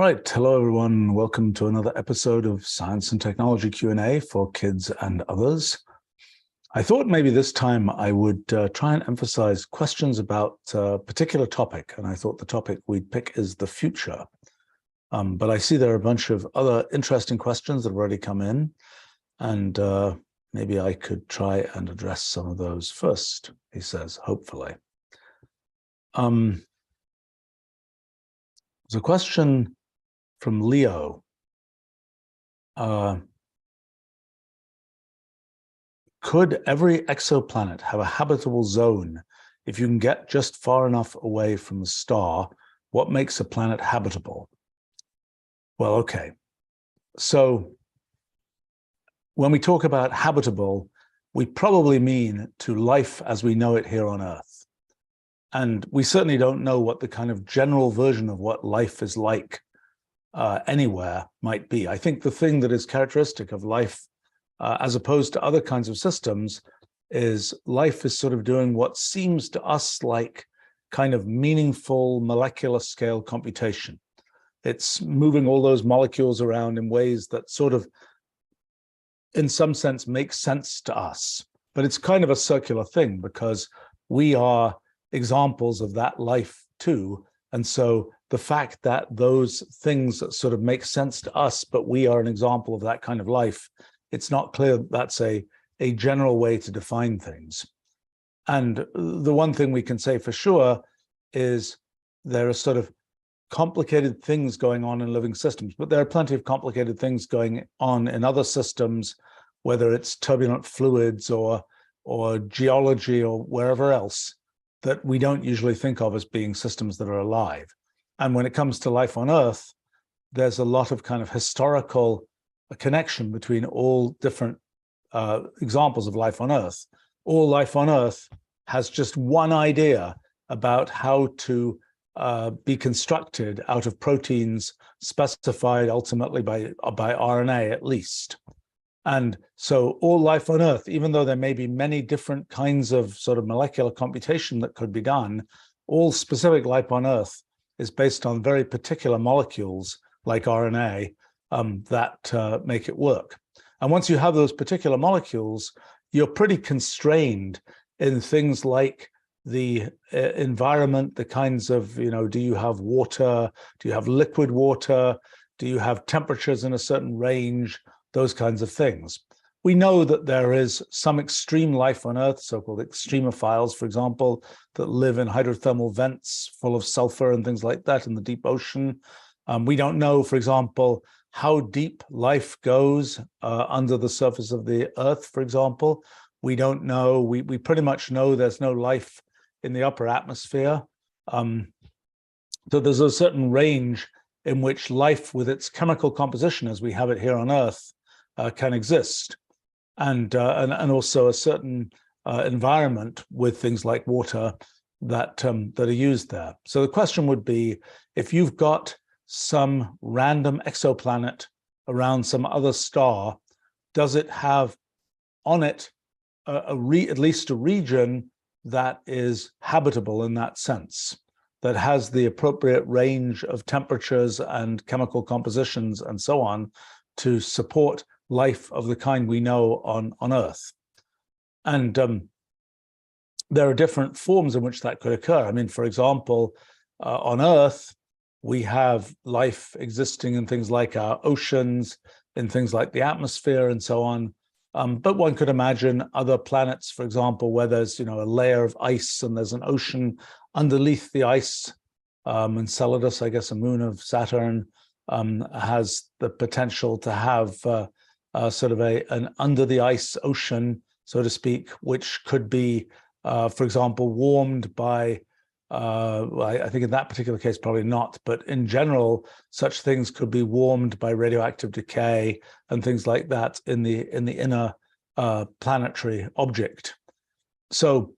All right, hello everyone. Welcome to another episode of Science and Technology Q&A for kids and others. I thought maybe this time I would try and emphasize questions about a particular topic, and I thought the topic we'd pick is the future. But I see there are a bunch of other interesting questions that have already come in, and maybe I could try and address some of those first, he says, hopefully. There's a question from Leo. Could every exoplanet have a habitable zone if you can get just far enough away from the star? What makes a planet habitable? Well, okay. So when we talk about habitable, we probably mean to life as we know it here on Earth. And we certainly don't know what the kind of general version of what life is like anywhere might be. I think the thing that is characteristic of life as opposed to other kinds of systems is life is sort of doing what seems to us like kind of meaningful molecular scale computation. It's moving all those molecules around in ways that sort of, in some sense, make sense to us. But it's kind of a circular thing because we are examples of that life too. And so the fact that those things that sort of make sense to us, but we are an example of that kind of life, it's not clear that's a general way to define things. And the one thing we can say for sure is there are sort of complicated things going on in living systems, but there are plenty of complicated things going on in other systems, whether it's turbulent fluids or geology or wherever else, that we don't usually think of as being systems that are alive. And when it comes to life on Earth, there's a lot of kind of historical connection between all different examples of life on Earth. All life on Earth has just one idea about how to be constructed out of proteins specified ultimately by RNA at least. And so all life on Earth, even though there may be many different kinds of sort of molecular computation that could be done, all specific life on Earth is based on very particular molecules like RNA that make it work. And once you have those particular molecules, you're pretty constrained in things like the environment, the kinds of, do you have water? Do you have liquid water? Do you have temperatures in a certain range? Those kinds of things. We know that there is some extreme life on Earth, so-called extremophiles, for example, that live in hydrothermal vents full of sulfur and things like that in the deep ocean. We don't know, for example, how deep life goes under the surface of the Earth, for example. We don't know. We pretty much know there's no life in the upper atmosphere. So there's a certain range in which life with its chemical composition as we have it here on Earth can exist. And also a certain environment with things like water that are used there. So the question would be, if you've got some random exoplanet around some other star, does it have on it at least a region that is habitable in that sense, that has the appropriate range of temperatures and chemical compositions and so on to support life of the kind we know on Earth? And there are different forms in which that could occur. I mean, for example, on Earth, we have life existing in things like our oceans, in things like the atmosphere and so on. But one could imagine other planets, for example, where there's a layer of ice and there's an ocean underneath the ice. Enceladus, I guess, a moon of Saturn, has the potential to have sort of an under the ice ocean, so to speak, which could be, for example, warmed by, I think in that particular case, probably not, but in general, such things could be warmed by radioactive decay and things like that in the inner planetary object. So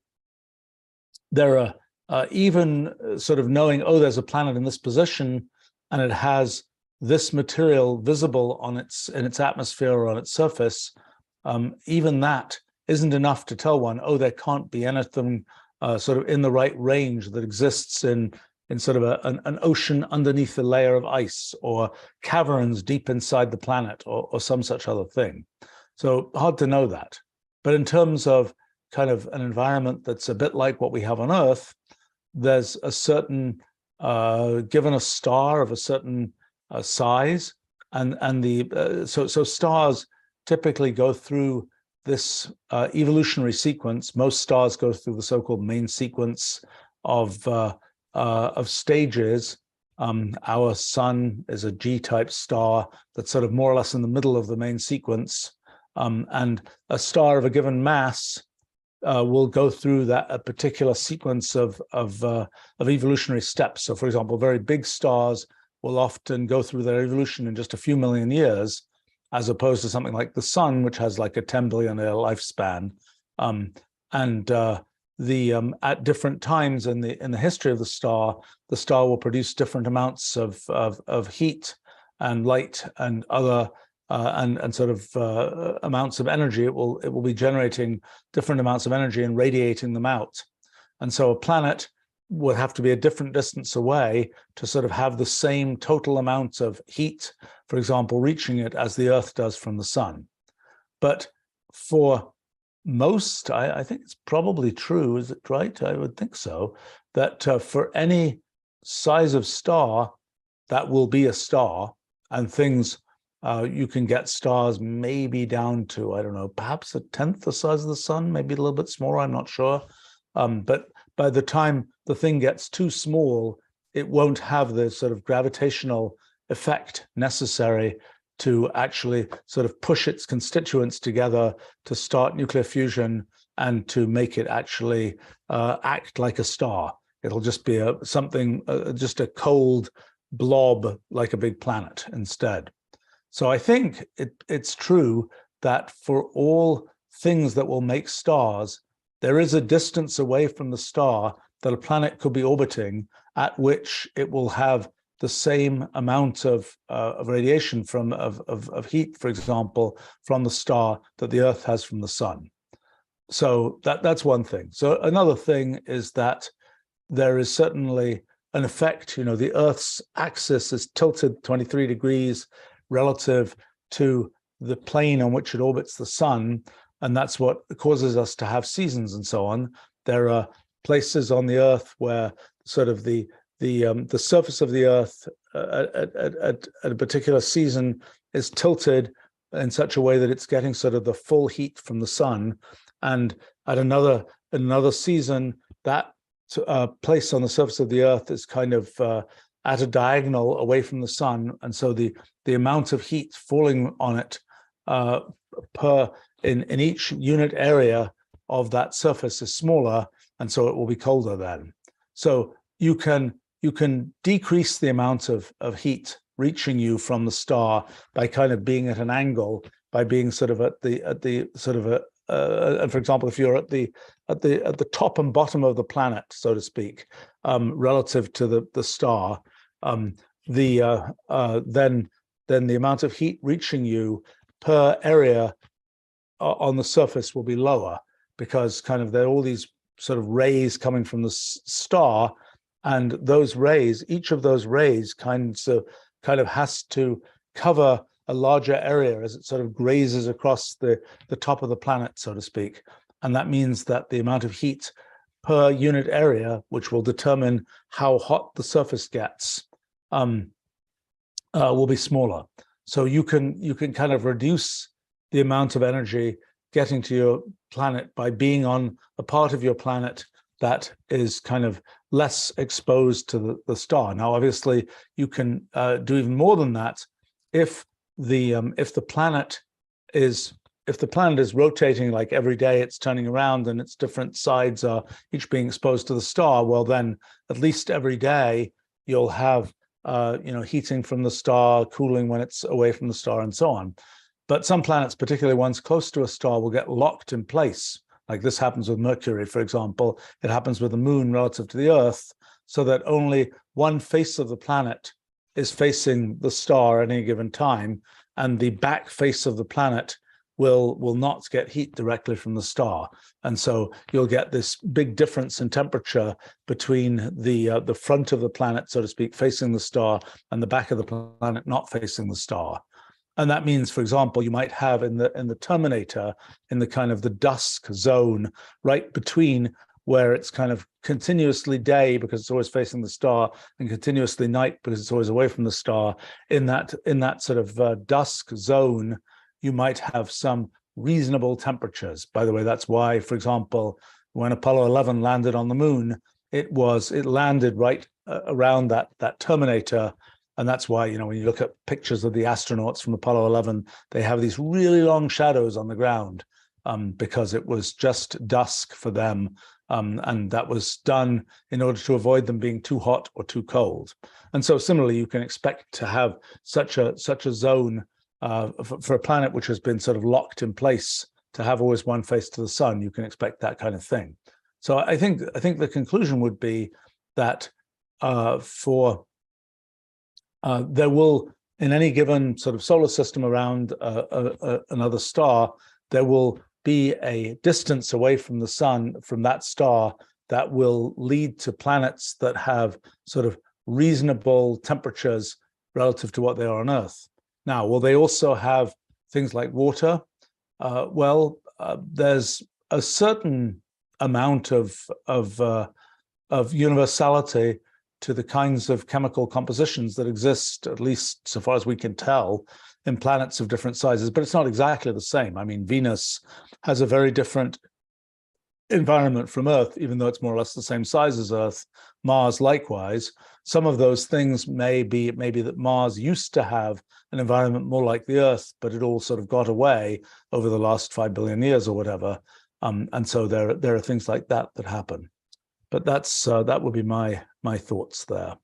there are even sort of knowing, oh, there's a planet in this position and it has this material visible on in its atmosphere or on its surface, even that isn't enough to tell one, oh, there can't be anything sort of in the right range that exists in in sort of an ocean underneath a layer of ice, or caverns deep inside the planet, or some such other thing. So hard to know that. But in terms of kind of an environment that's a bit like what we have on Earth, there's a certain, given a star of a certain size, so stars typically go through this evolutionary sequence. Most stars go through the so-called main sequence of stages. Our sun is a G-type star that's sort of more or less in the middle of the main sequence, and a star of a given mass will go through a particular sequence of evolutionary steps. So, for example, very big stars will often go through their evolution in just a few million years, as opposed to something like the sun, which has like a 10 billion year lifespan. At different times in the history of the star will produce different amounts of heat and light and other and sort of amounts of energy. It will be generating different amounts of energy and radiating them out. And so a planet would have to be a different distance away to sort of have the same total amount of heat, for example, reaching it as the Earth does from the sun. But for most, I think it's probably true, is it right? I would think so, that for any size of star, that will be a star, and things, you can get stars maybe down to, I don't know, perhaps a tenth the size of the sun, maybe a little bit smaller, I'm not sure. But by the time the thing gets too small, it won't have the sort of gravitational effect necessary to actually sort of push its constituents together to start nuclear fusion and to make it actually act like a star. It'll just be just a cold blob like a big planet instead. So I think it's true that for all things that will make stars, there is a distance away from the star that a planet could be orbiting at which it will have the same amount of radiation of heat, for example, from the star that the Earth has from the sun. So that's one thing. So another thing is that there is certainly an effect. You know, the Earth's axis is tilted 23 degrees relative to the plane on which it orbits the sun, and that's what causes us to have seasons and so on. There are places on the Earth where sort of the surface of the Earth at a particular season is tilted in such a way that it's getting sort of the full heat from the sun, and at another season, that place on the surface of the Earth is kind of at a diagonal away from the sun, and so the amount of heat falling on it in each unit area of that surface is smaller, and so it will be colder then. So you can decrease the amount of heat reaching you from the star by kind of being at an angle, by being sort of at the sort of and for example, if you're at the top and bottom of the planet, so to speak, relative to the star, then the amount of heat reaching you per area on the surface will be lower, because kind of there are all these sort of rays coming from the star, and those rays, each of those rays kind of has to cover a larger area as it sort of grazes across the top of the planet, so to speak. And that means that the amount of heat per unit area, which will determine how hot the surface gets, will be smaller. So you can kind of reduce the amount of energy getting to your planet by being on a part of your planet that is kind of less exposed to the star. Now, obviously, you can do even more than that if the planet is rotating, like every day it's turning around and its different sides are each being exposed to the star. Well, then at least every day you'll have heating from the star, cooling when it's away from the star, and so on. But some planets, particularly ones close to a star, will get locked in place. Like this happens with Mercury, for example. It happens with the moon relative to the Earth, so that only one face of the planet is facing the star at any given time, and the back face of the planet will not get heat directly from the star. And so you'll get this big difference in temperature between the front of the planet, so to speak, facing the star, and the back of the planet not facing the star. And that means, for example, you might have in the terminator, in the kind of the dusk zone, right between where it's kind of continuously day because it's always facing the star, and continuously night because it's always away from the star. In that sort of dusk zone, you might have some reasonable temperatures. By the way, that's why, for example, when Apollo 11 landed on the moon, it landed right around that terminator. And that's why, you know, when you look at pictures of the astronauts from Apollo 11, they have these really long shadows on the ground because it was just dusk for them. And that was done in order to avoid them being too hot or too cold. And so similarly, you can expect to have such a zone for a planet which has been sort of locked in place to have always one face to the sun. You can expect that kind of thing. So I think the conclusion would be that there will, in any given sort of solar system around another star, there will be a distance away from the sun, from that star, that will lead to planets that have sort of reasonable temperatures relative to what they are on Earth. Now, will they also have things like water? There's a certain amount of universality to the kinds of chemical compositions that exist, at least so far as we can tell, in planets of different sizes, but it's not exactly the same. I mean, Venus has a very different environment from Earth, even though it's more or less the same size as Earth. Mars, likewise. Some of those things may be that Mars used to have an environment more like the Earth, but it all sort of got away over the last 5 billion years or whatever. And so there are things like that happen. But that would be my thoughts there.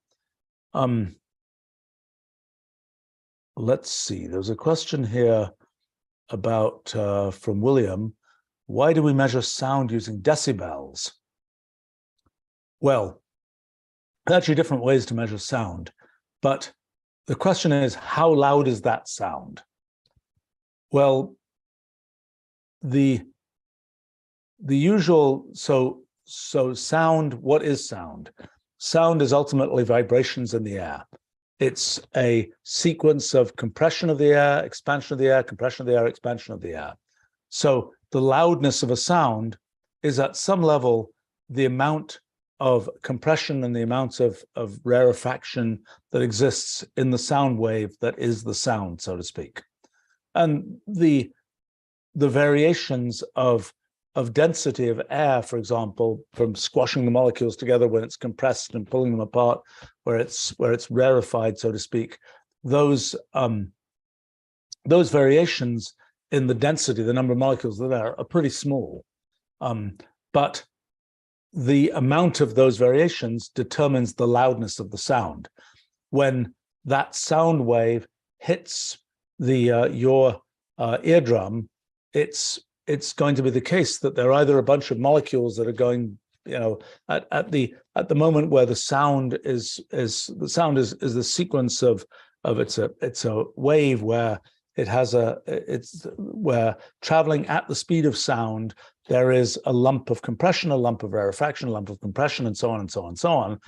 Let's see. There's a question here about from William. Why do we measure sound using decibels? Well, there are actually different ways to measure sound, but the question is, how loud is that sound? Well, the usual, so sound, what is sound? Sound is ultimately vibrations in the air. It's a sequence of compression of the air, expansion of the air, compression of the air, expansion of the air. So the loudness of a sound is at some level the amount of compression and the amount of rarefaction that exists in the sound wave that is the sound, so to speak. And the variations of density of air, for example, from squashing the molecules together when it's compressed and pulling them apart, where it's rarefied, so to speak, those variations in the density, the number of molecules that are pretty small. But the amount of those variations determines the loudness of the sound. When that sound wave hits your eardrum, it's going to be the case that there are either a bunch of molecules that are going, you know, at the moment where the sound is the sequence of it's a wave where where traveling at the speed of sound, there is a lump of compression, a lump of rarefaction, a lump of compression, and so on and so on and so on.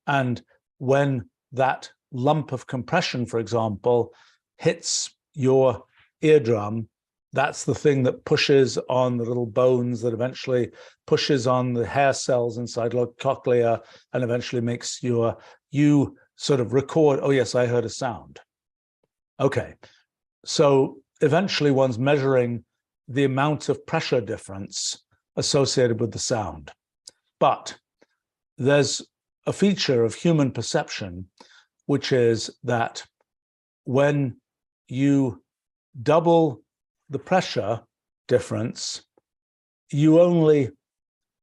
And when that lump of compression, for example, hits your eardrum, that's the thing that pushes on the little bones that eventually pushes on the hair cells inside the cochlea and eventually makes you sort of record, oh yes, I heard a sound. Okay, so eventually one's measuring the amount of pressure difference associated with the sound. But there's a feature of human perception, which is that when you double the pressure difference,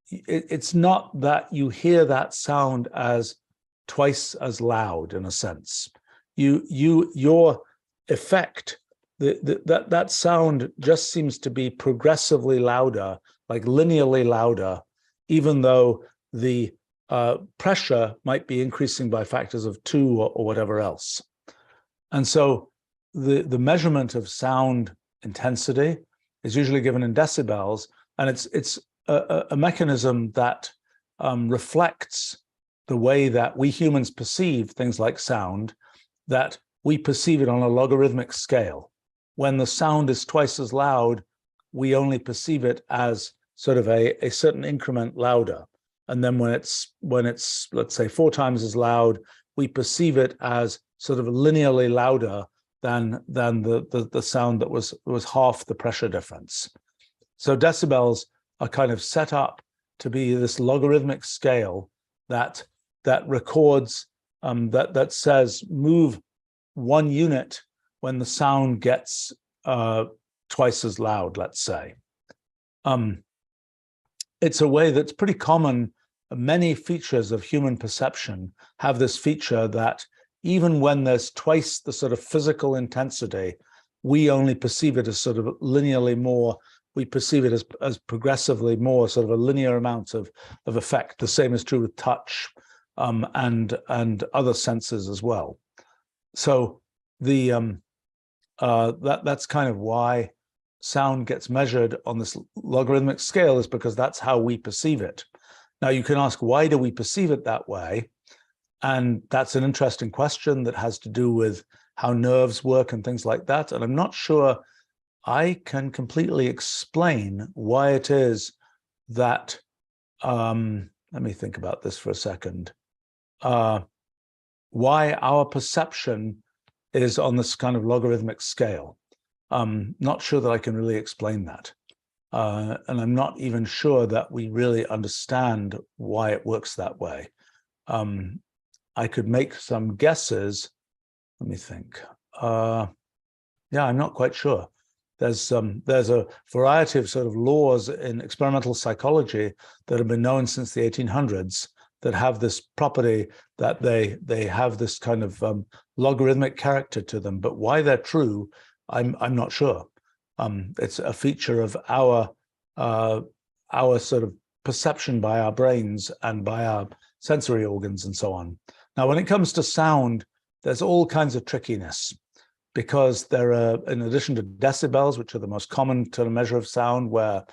it's not that you hear that sound as twice as loud, in a sense. Your effect, that sound just seems to be progressively louder, like linearly louder, even though the pressure might be increasing by factors of 2 or whatever else. And so the measurement of sound intensity is usually given in decibels, and it's a mechanism that reflects the way that we humans perceive things like sound, that we perceive it on a logarithmic scale. When the sound is twice as loud, we only perceive it as sort of a certain increment louder. And then when it's let's say 4 times as loud, we perceive it as sort of linearly louder than the sound that was half the pressure difference. So decibels are kind of set up to be this logarithmic scale that records, that says move 1 unit when the sound gets twice as loud, let's say. It's a way that's pretty common. Many features of human perception have this feature that even when there's twice the sort of physical intensity, we only perceive it as sort of linearly more. We perceive it as progressively more, sort of a linear amount of effect. The same is true with touch and other senses as well. So the that's kind of why sound gets measured on this logarithmic scale, is because that's how we perceive it. Now you can ask, why do we perceive it that way? And that's an interesting question that has to do with how nerves work and things like that. And I'm not sure I can completely explain why it is that, let me think about this for a second, why our perception is on this kind of logarithmic scale. Not sure that I can really explain that. And I'm not even sure that we really understand why it works that way. I could make some guesses. Let me think. Yeah, I'm not quite sure. There's a variety of sort of laws in experimental psychology that have been known since the 1800s that have this property that they have this kind of logarithmic character to them. But why they're true, I'm not sure. It's a feature of our sort of perception by our brains and by our sensory organs and so on. Now, when it comes to sound, there's all kinds of trickiness, because there are, in addition to decibels, which are the most common to measure of sound, where,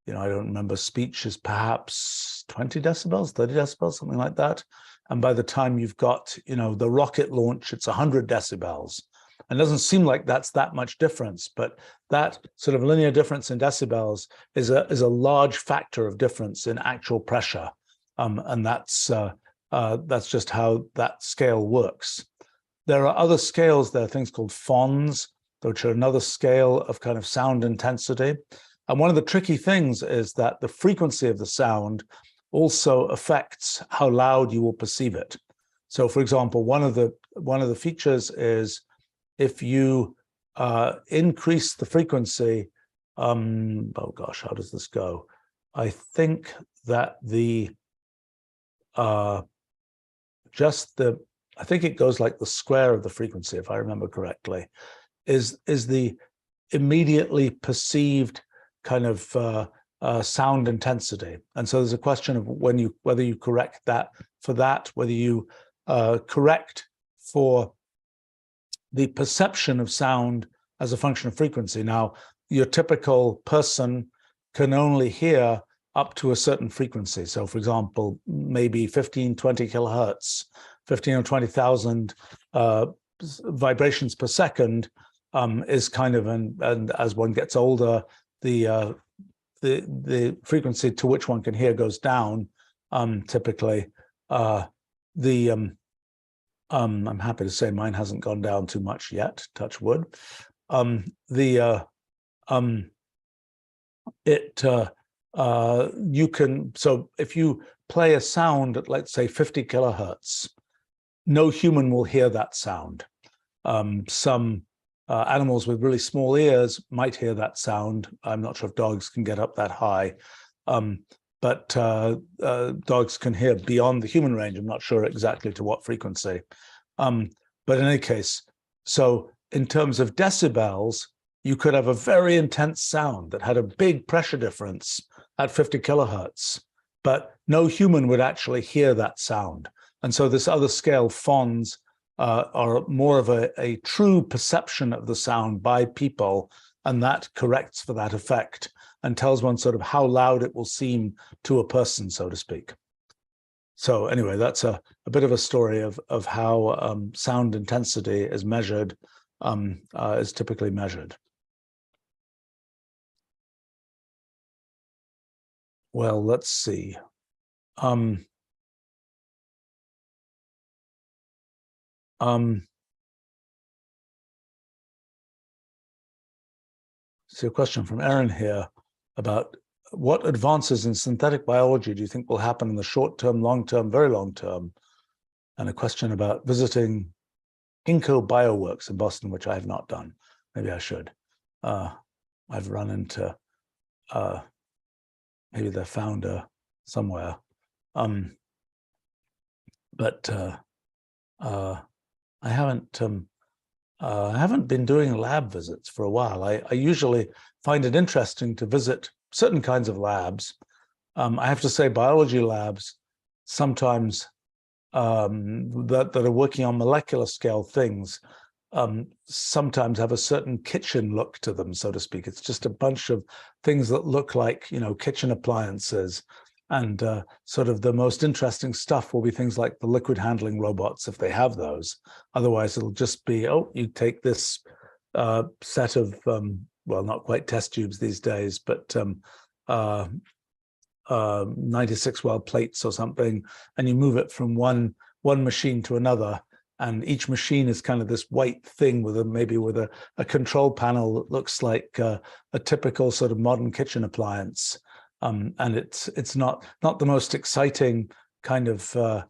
I don't remember, speech is perhaps 20 decibels, 30 decibels, something like that. And by the time you've got, the rocket launch, it's 100 decibels. And it doesn't seem like that's that much difference, but that sort of linear difference in decibels is a large factor of difference in actual pressure. And that's just how that scale works. There are other scales. There are things called phons, which are another scale of kind of sound intensity. And one of the tricky things is that the frequency of the sound also affects how loud you will perceive it. So, for example, one of the features is if you increase the frequency. Oh gosh, how does this go? I think that I think it goes like the square of the frequency, if I remember correctly, is the immediately perceived kind of sound intensity. And so there's a question of whether you correct that for that, whether you correct for the perception of sound as a function of frequency. Now, your typical person can only hear up to a certain frequency. So, for example, maybe 15, 20 kilohertz, 15 or 20,000 vibrations per second is kind of, and as one gets older, the frequency to which one can hear goes down. Typically, I'm happy to say mine hasn't gone down too much yet. Touch wood. You can, so if you play a sound at, let's say, 50 kilohertz, no human will hear that sound. Some animals with really small ears might hear that sound. I'm not sure if dogs can get up that high, but dogs can hear beyond the human range. I'm not sure exactly to what frequency. But in any case, so in terms of decibels, you could have a very intense sound that had a big pressure difference at 50 kilohertz, but no human would actually hear that sound. And so this other scale, phons, are more of a true perception of the sound by people, and that corrects for that effect and tells one sort of how loud it will seem to a person, so to speak. So anyway, that's a bit of a story of how sound intensity is measured, is typically measured. Well, let's see. So a question from Erin here about what advances in synthetic biology do you think will happen in the short term, long term, very long term? And a question about visiting Ginkgo Bioworks in Boston, which I have not done. Maybe I should. I've run into maybe the founder somewhere. But I haven't been doing lab visits for a while. I usually find it interesting to visit certain kinds of labs. I have to say biology labs sometimes that are working on molecular scale things sometimes have a certain kitchen look to them, so to speak. It's just a bunch of things that look like, kitchen appliances. And sort of the most interesting stuff will be things like the liquid handling robots, if they have those. Otherwise, it'll just be, oh, you take this set of, well, not quite test tubes these days, but 96 well plates or something, and you move it from one machine to another. And each machine is kind of this white thing with maybe with a control panel that looks like a typical sort of modern kitchen appliance. And it's not the most exciting kind of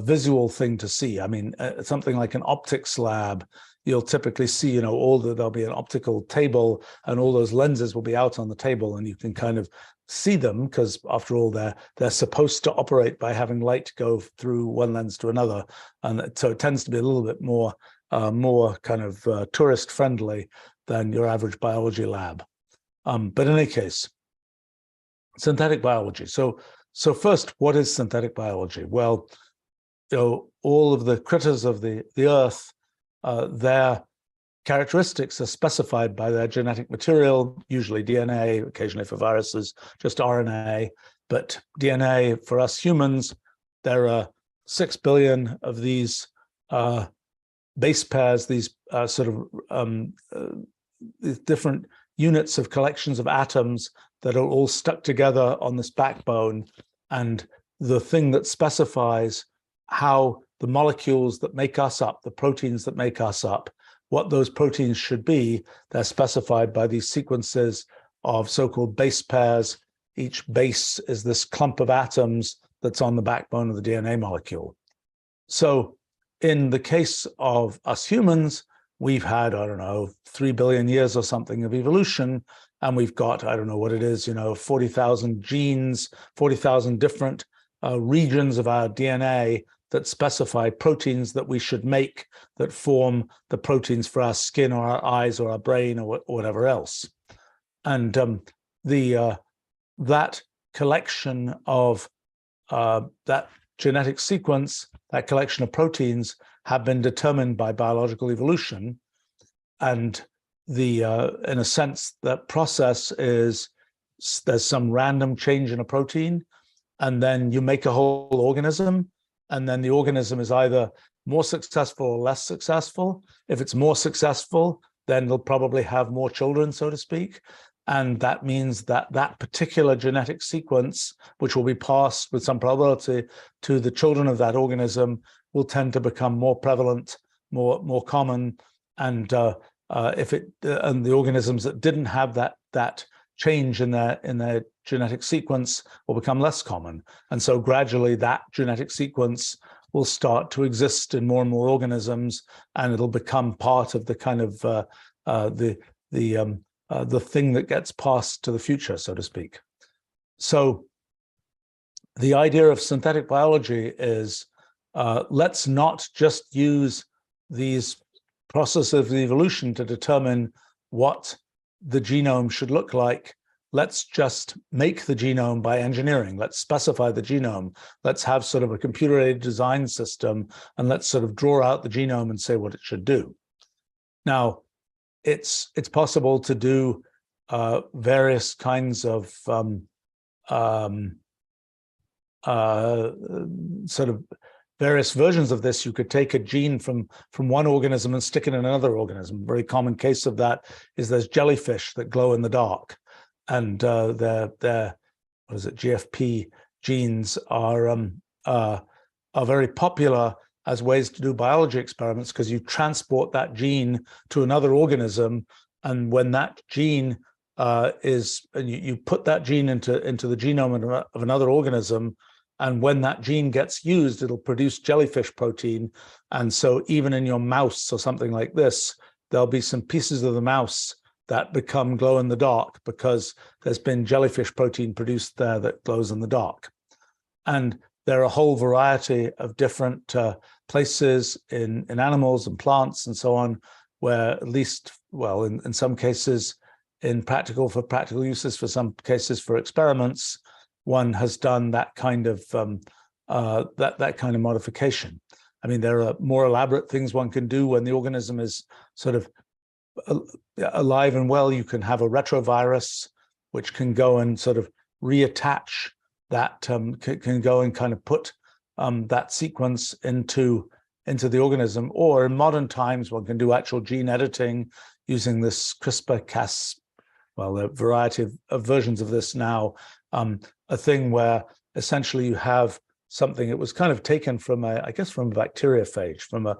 visual thing to see. I mean, something like an optics lab, you'll typically see, there'll be an optical table and all those lenses will be out on the table and you can kind of see them because after all, they're supposed to operate by having light go through one lens to another. And so it tends to be a little bit more kind of tourist friendly than your average biology lab. But in any case, synthetic biology. So first, what is synthetic biology? Well, all of the critters of the earth, their characteristics are specified by their genetic material, usually DNA, occasionally for viruses, just RNA. But DNA, for us humans, there are 6 billion of these base pairs, these these different units of collections of atoms that are all stuck together on this backbone. And the thing that specifies how the molecules that make us up, the proteins that make us up, what those proteins should be, they're specified by these sequences of so-called base pairs. Each base is this clump of atoms that's on the backbone of the DNA molecule. So in the case of us humans, we've had, 3 billion years or something of evolution, and we've got, I don't know what it is, 40,000 genes, 40,000 different regions of our DNA that specify proteins that we should make that form the proteins for our skin or our eyes or our brain or whatever else. And that collection of that genetic sequence, that collection of proteins have been determined by biological evolution. And in a sense, that process is there's some random change in a protein, and then you make a whole organism, and then the organism is either more successful or less successful. If it's more successful, then they'll probably have more children, so to speak. And that means that that particular genetic sequence, which will be passed with some probability to the children of that organism, will tend to become more prevalent, more common. And and the organisms that didn't have that change in their genetic sequence will become less common. And so gradually that genetic sequence will start to exist in more and more organisms, and it'll become part of the kind of the thing that gets passed to the future, so to speak. So the idea of synthetic biology is let's not just use these processes of evolution to determine what the genome should look like. Let's just make the genome by engineering. Let's specify the genome. Let's have sort of a computer-aided design system, and let's sort of draw out the genome and say what it should do. Now, it's possible to do various kinds of sort of various versions of this. You could take a gene from one organism and stick it in another organism. A very common case of that is there's jellyfish that glow in the dark, and their what is it, GFP genes are very popular as ways to do biology experiments, because you transport that gene to another organism, and when that gene you put that gene into the genome of another organism, and when that gene gets used, it'll produce jellyfish protein. And so even in your mouse or something like this, there'll be some pieces of the mouse that become glow in the dark because there's been jellyfish protein produced there that glows in the dark. And there are a whole variety of different places in animals and plants and so on, where at least, well, in some cases, for practical uses, for some cases for experiments, one has done that kind of that kind of modification. I mean, there are more elaborate things one can do when the organism is sort of alive and well. You can have a retrovirus, which can go and sort of reattach that, can go and kind of put that sequence into the organism. Or in modern times, one can do actual gene editing using this CRISPR-Cas. Well, there are a variety of versions of this now. A thing where essentially you have something. It was kind of taken from I guess from a bacteriophage, from a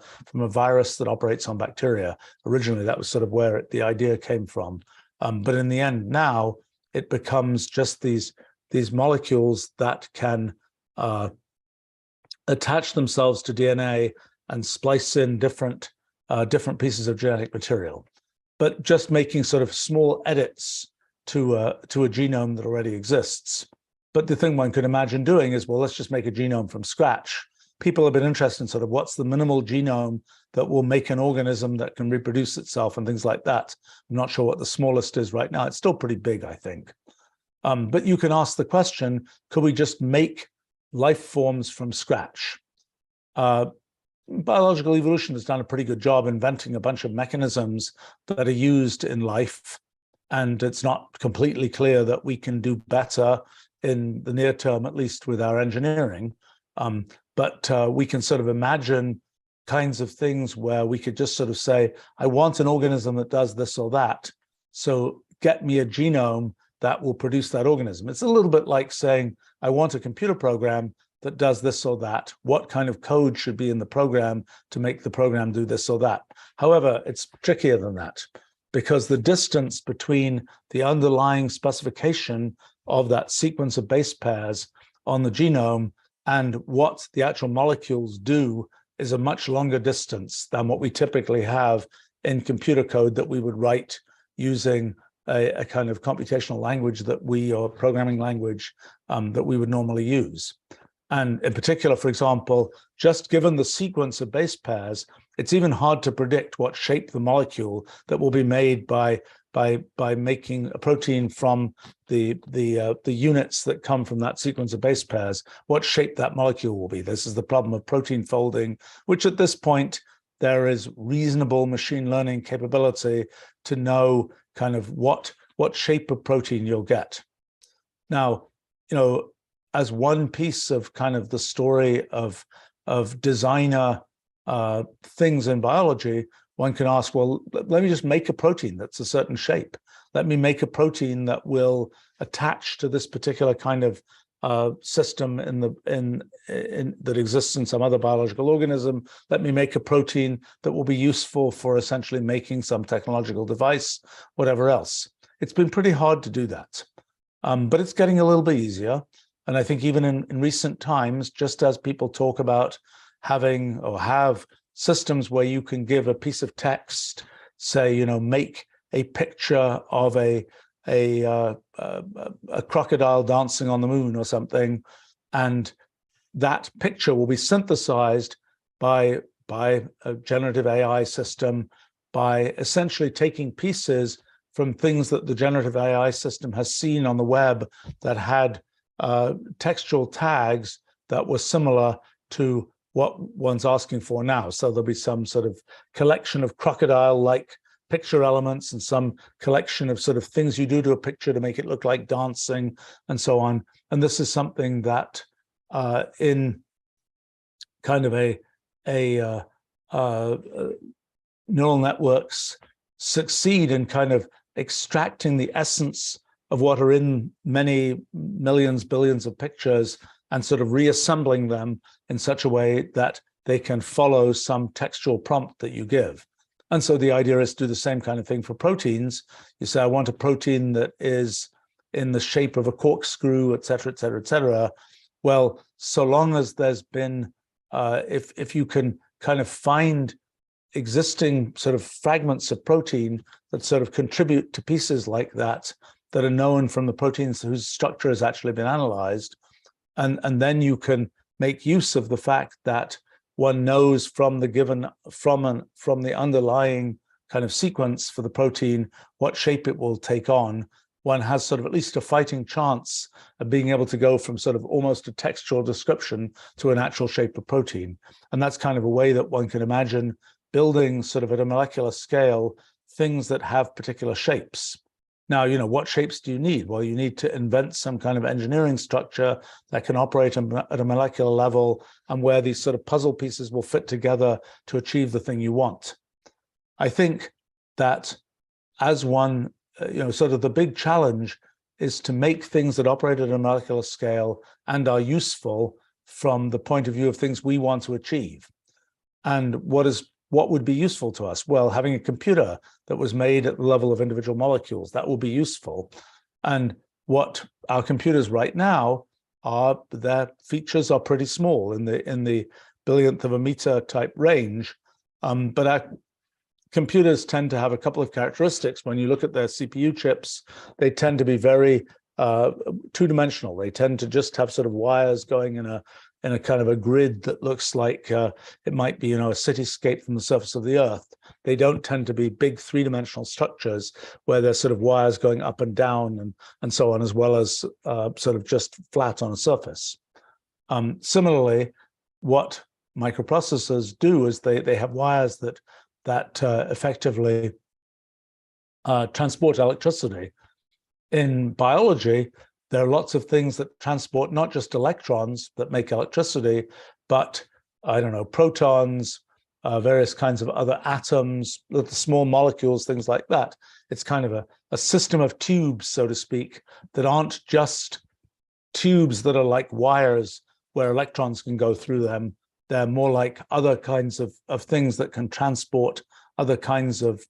virus that operates on bacteria. Originally, that was sort of where the idea came from. But in the end, now it becomes just these molecules that can attach themselves to DNA and splice in different pieces of genetic material, but just making sort of small edits to a genome that already exists. But the thing one could imagine doing is, well, let's just make a genome from scratch. People have been interested in sort of what's the minimal genome that will make an organism that can reproduce itself and things like that. I'm not sure what the smallest is right now. It's still pretty big, I think. But you can ask the question, could we just make life forms from scratch? Biological evolution has done a pretty good job inventing a bunch of mechanisms that are used in life, and it's not completely clear that we can do better in the near term, at least with our engineering. But we can sort of imagine kinds of things where we could just sort of say, I want an organism that does this or that, so get me a genome that will produce that organism. It's a little bit like saying, I want a computer program that does this or that. What kind of code should be in the program to make the program do this or that? However, it's trickier than that, because the distance between the underlying specification of that sequence of base pairs on the genome and what the actual molecules do is a much longer distance than what we typically have in computer code that we would write using a kind of computational language or programming language that we would normally use. And in particular, for example, just given the sequence of base pairs, it's even hard to predict what shape the molecule that will be made by making a protein from the units that come from that sequence of base pairs, what shape that molecule will be. This is the problem of protein folding, which at this point, there is reasonable machine learning capability to know kind of what shape of protein you'll get. Now, as one piece of kind of the story of designer things in biology, one can ask, well, let me just make a protein that's a certain shape. Let me make a protein that will attach to this particular kind of system that exists in some other biological organism. Let me make a protein that will be useful for essentially making some technological device, whatever else. It's been pretty hard to do that, but it's getting a little bit easier. And I think even in recent times, just as people talk about having or have systems where you can give a piece of text, say, make a picture of a crocodile dancing on the moon or something, and that picture will be synthesized by a generative AI system by essentially taking pieces from things that the generative AI system has seen on the web that had textual tags that were similar to what one's asking for now. So there'll be some sort of collection of crocodile-like picture elements and some collection of sort of things you do to a picture to make it look like dancing and so on. And this is something that in kind of neural networks succeed in kind of extracting the essence of what are in many millions, billions of pictures and sort of reassembling them in such a way that they can follow some textual prompt that you give. And so the idea is to do the same kind of thing for proteins. You say, I want a protein that is in the shape of a corkscrew, et cetera, et cetera, et cetera. Well, so long as there's been, if you can kind of find existing sort of fragments of protein that sort of contribute to pieces like that, that are known from the proteins whose structure has actually been analyzed, and then you can make use of the fact that one knows from the given, from the underlying kind of sequence for the protein, what shape it will take on. One has sort of at least a fighting chance of being able to go from sort of almost a textual description to an actual shape of protein. And that's kind of a way that one can imagine building sort of at a molecular scale, things that have particular shapes. Now, you know, what shapes do you need? Well, you need to invent some kind of engineering structure that can operate at a molecular level and where these sort of puzzle pieces will fit together to achieve the thing you want. I think that as one, you know, sort of the big challenge is to make things that operate at a molecular scale and are useful from the point of view of things we want to achieve. And what would be useful to us? Well, having a computer that was made at the level of individual molecules, that will be useful. And what our computers right now are, their features are pretty small in the billionth of a meter type range. But our computers tend to have a couple of characteristics. When you look at their CPU chips, they tend to be very two-dimensional. They tend to just have sort of wires going in a kind of a grid that looks like it might be, you know, a cityscape from the surface of the Earth. They don't tend to be big three-dimensional structures where there's sort of wires going up and down and so on, as well as sort of just flat on a surface. Similarly, what microprocessors do is they have wires that effectively transport electricity. In biology, there are lots of things that transport not just electrons that make electricity, but, I don't know, protons, various kinds of other atoms, the small molecules, things like that. It's kind of a system of tubes, so to speak, that aren't just tubes that are like wires where electrons can go through them. They're more like other kinds of things that can transport other kinds of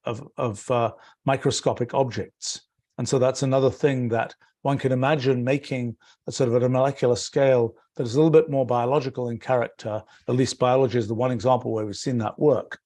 microscopic objects. And so that's another thing that one can imagine making a sort of at a molecular scale that is a little bit more biological in character. At least biology is the one example where we've seen that work.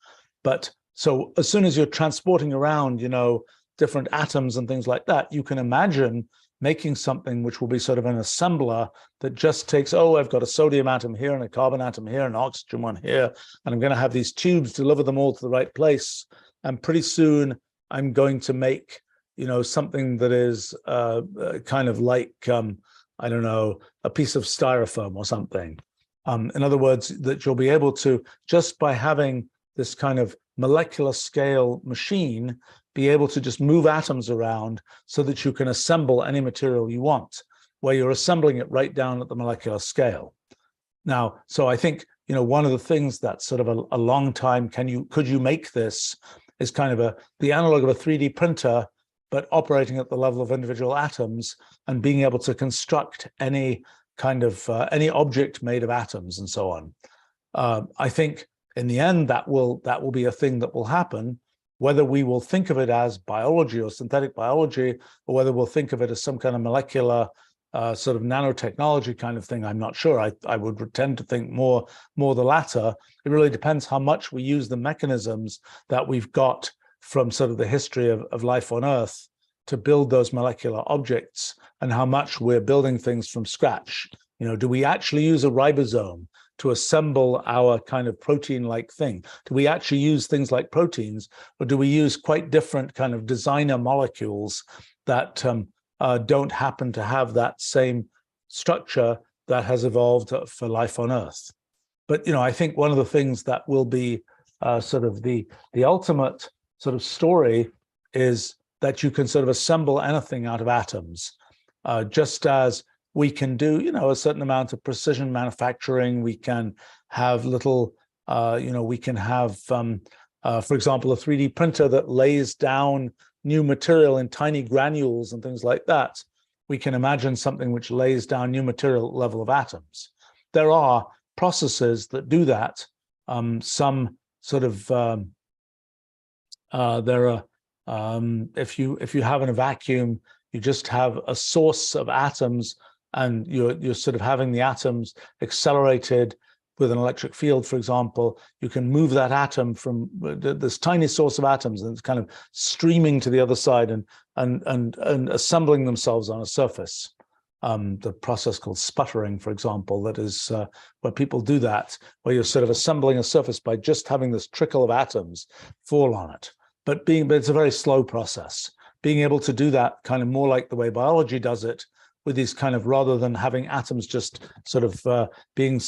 But so as soon as you're transporting around, you know, different atoms and things like that, you can imagine making something which will be sort of an assembler that just takes, oh, I've got a sodium atom here and a carbon atom here and an oxygen one here, and I'm going to have these tubes deliver them all to the right place. And pretty soon I'm going to make, you know, something that is kind of like, I don't know, a piece of styrofoam or something. In other words, that you'll be able to, just by having this kind of molecular scale machine, be able to just move atoms around so that you can assemble any material you want, where you're assembling it right down at the molecular scale. Now, so I think, you know, one of the things that's sort of a long time, could you make this, is kind of the analog of a 3D printer, but operating at the level of individual atoms and being able to construct any kind of any object made of atoms and so on. I think in the end that will be a thing that will happen. Whether we will think of it as biology or synthetic biology, or whether we'll think of it as some kind of molecular sort of nanotechnology kind of thing, I'm not sure. I would tend to think more the latter. It really depends how much we use the mechanisms that we've got from sort of the history of life on Earth to build those molecular objects, and how much we're building things from scratch. You know, do we actually use a ribosome to assemble our kind of protein-like thing? Do we actually use things like proteins, or do we use quite different kind of designer molecules that don't happen to have that same structure that has evolved for life on Earth? But, you know, I think one of the things that will be sort of the ultimate sort of story is that you can sort of assemble anything out of atoms, just as we can do, a certain amount of precision manufacturing. We can have little, we can have, for example, a 3D printer that lays down new material in tiny granules and things like that. We can imagine something which lays down new material at the level of atoms. There are processes that do that. Some sort of there are if you have in a vacuum, you just have a source of atoms, and you're sort of having the atoms accelerated with an electric field, for example. You can move that atom from this tiny source of atoms, and it's kind of streaming to the other side and assembling themselves on a surface. The process called sputtering, for example, that is where people do that, where you're sort of assembling a surface by just having this trickle of atoms fall on it. But it's a very slow process. Being able to do that kind of more like the way biology does it, with these kind of, rather than having atoms just sort of being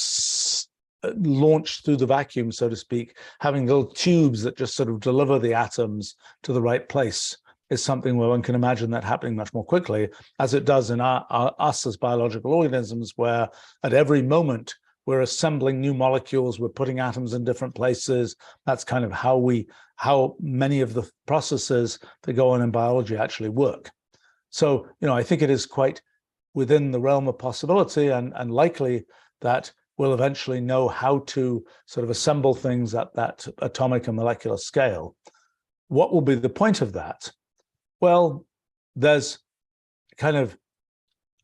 launched through the vacuum, so to speak, having little tubes that just sort of deliver the atoms to the right place, is something where one can imagine that happening much more quickly, as it does in us as biological organisms, where at every moment we're assembling new molecules, we're putting atoms in different places. That's kind of how many of the processes that go on in biology actually work. So, I think it is quite within the realm of possibility and likely that we'll eventually know how to sort of assemble things at that atomic and molecular scale. What will be the point of that? Well, there's kind of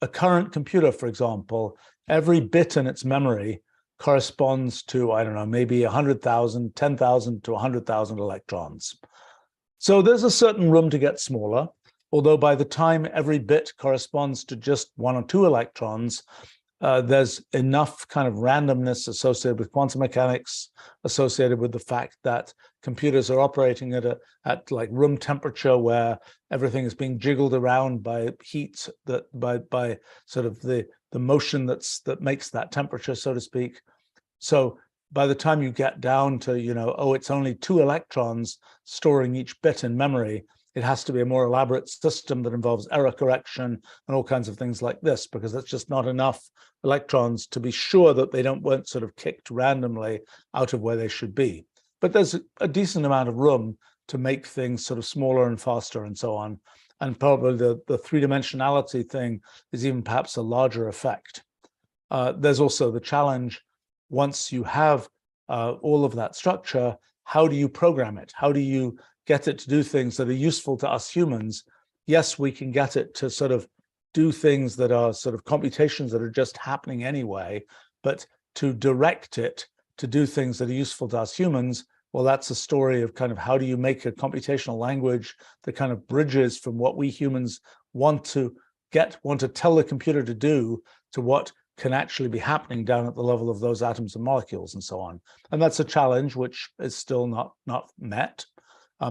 a current computer, for example, every bit in its memory corresponds to, I don't know, maybe 100,000, 10,000 to 100,000 electrons. So there's a certain room to get smaller, although by the time every bit corresponds to just 1 or 2 electrons, there's enough kind of randomness associated with quantum mechanics, associated with the fact that computers are operating at like room temperature, where everything is being jiggled around by heat, that by sort of the motion that makes that temperature, so to speak. So by the time you get down to, it's only 2 electrons storing each bit in memory, it has to be a more elaborate system that involves error correction and all kinds of things like this, because that's just not enough electrons to be sure that they weren't sort of kicked randomly out of where they should be. But there's a decent amount of room to make things sort of smaller and faster and so on. And probably the three-dimensionality thing is even perhaps a larger effect. There's also the challenge, once you have all of that structure, how do you program it? How do you get it to do things that are useful to us humans? Yes, we can get it to sort of do things that are sort of computations that are just happening anyway, but to direct it to do things that are useful to us humans, well, that's a story of kind of how do you make a computational language that kind of bridges from what we humans want to tell the computer to do, to what can actually be happening down at the level of those atoms and molecules and so on. And that's a challenge which is still not met,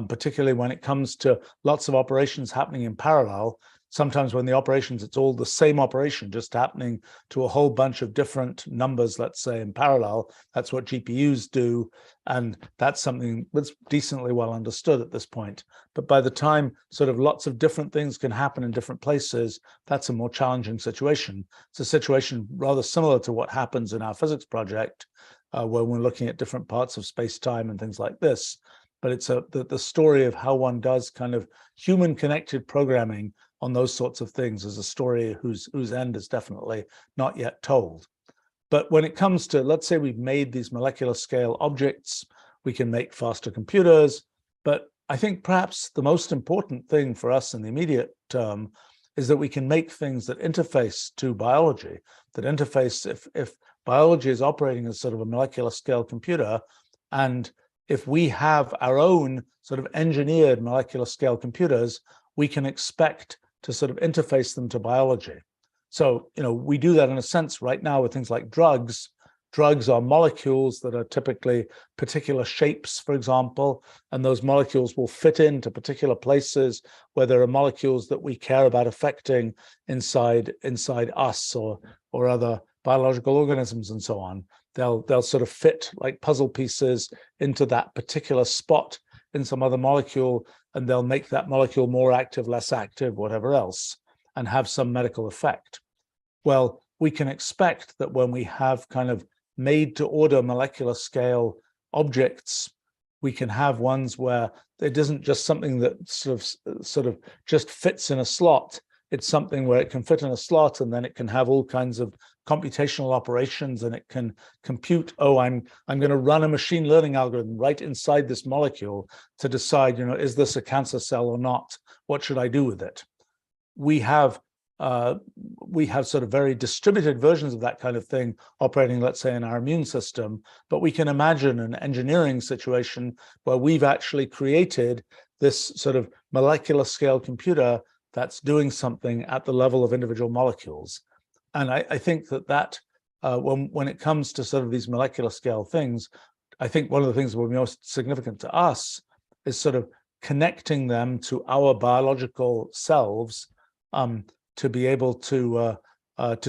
particularly when it comes to lots of operations happening in parallel. Sometimes when the operations, it's all the same operation, just happening to a whole bunch of different numbers, let's say, in parallel. That's what GPUs do. And that's something that's decently well understood at this point. But by the time sort of lots of different things can happen in different places, that's a more challenging situation. It's a situation rather similar to what happens in our physics project, where we're looking at different parts of space-time and things like this. But it's the story of how one does kind of human-connected programming on those sorts of things is a story whose end is definitely not yet told. But when it comes to, let's say we've made these molecular scale objects, we can make faster computers. But I think perhaps the most important thing for us in the immediate term is that we can make things that interface to biology, that interface if biology is operating as sort of a molecular scale computer, and if we have our own sort of engineered molecular scale computers, we can expect to sort of interface them to biology. So, we do that in a sense right now with things like drugs. Drugs are molecules that are typically particular shapes, for example, and those molecules will fit into particular places where there are molecules that we care about affecting inside us or other biological organisms and so on. They'll sort of fit like puzzle pieces into that particular spot in some other molecule, and they'll make that molecule more active, less active, whatever else, and have some medical effect. Well, we can expect that when we have kind of made to order molecular scale objects, we can have ones where it isn't just something that sort of just fits in a slot. It's something where it can fit in a slot, and then it can have all kinds of computational operations, and it can compute, oh, I'm going to run a machine learning algorithm right inside this molecule to decide, is this a cancer cell or not? What should I do with it? We have sort of very distributed versions of that kind of thing operating, let's say, in our immune system, but we can imagine an engineering situation where we've actually created this sort of molecular scale computer that's doing something at the level of individual molecules. And I think that when it comes to sort of these molecular scale things, I think one of the things that will be most significant to us is sort of connecting them to our biological selves, to be able to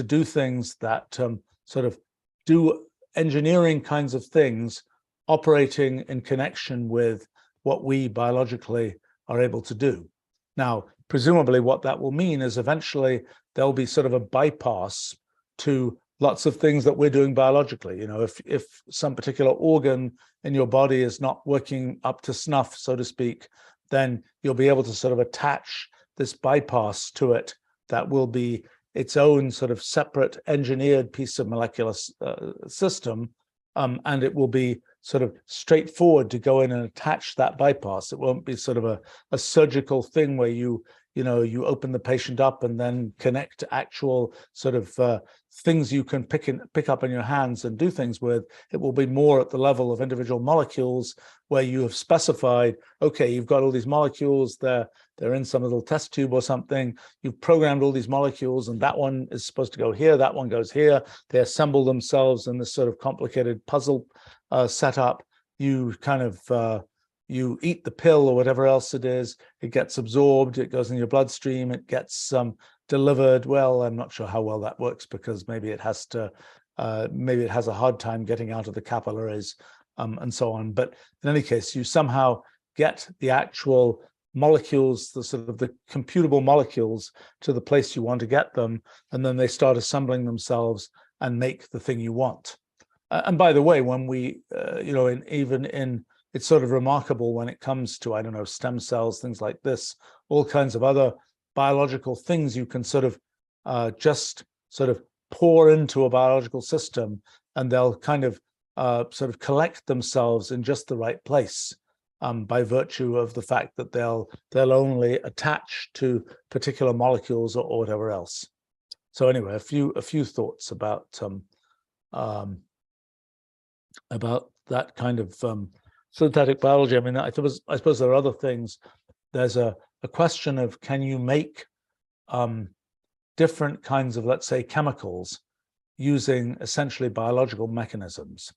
do things that sort of do engineering kinds of things operating in connection with what we biologically are able to do. Now, presumably what that will mean is eventually there'll be sort of a bypass to lots of things that we're doing biologically. If some particular organ in your body is not working up to snuff, so to speak, then you'll be able to sort of attach this bypass to it that will be its own sort of separate engineered piece of molecular system, and it will be sort of straightforward to go in and attach that bypass. It won't be sort of a surgical thing where you open the patient up and then connect to actual sort of things you can pick up in your hands and do things with. It will be more at the level of individual molecules where you have specified, okay, you've got all these molecules, they're in some little test tube or something. You've programmed all these molecules, and that one is supposed to go here, that one goes here. They assemble themselves in this sort of complicated puzzle setup. You kind of you eat the pill or whatever else it is, it gets absorbed, it goes in your bloodstream, it gets delivered. Well, I'm not sure how well that works, because maybe it has a hard time getting out of the capillaries, and so on. But in any case, you somehow get the actual molecules, the sort of the computable molecules, to the place you want to get them, and then they start assembling themselves and make the thing you want. And by the way, when we, it's sort of remarkable when it comes to, I don't know, stem cells, things like this, all kinds of other biological things you can sort of just sort of pour into a biological system, and they'll kind of sort of collect themselves in just the right place, by virtue of the fact that they'll only attach to particular molecules or whatever else. So anyway, a few thoughts about that kind of synthetic biology. I mean, I suppose there are other things. There's a question of, can you make different kinds of, let's say, chemicals using essentially biological mechanisms?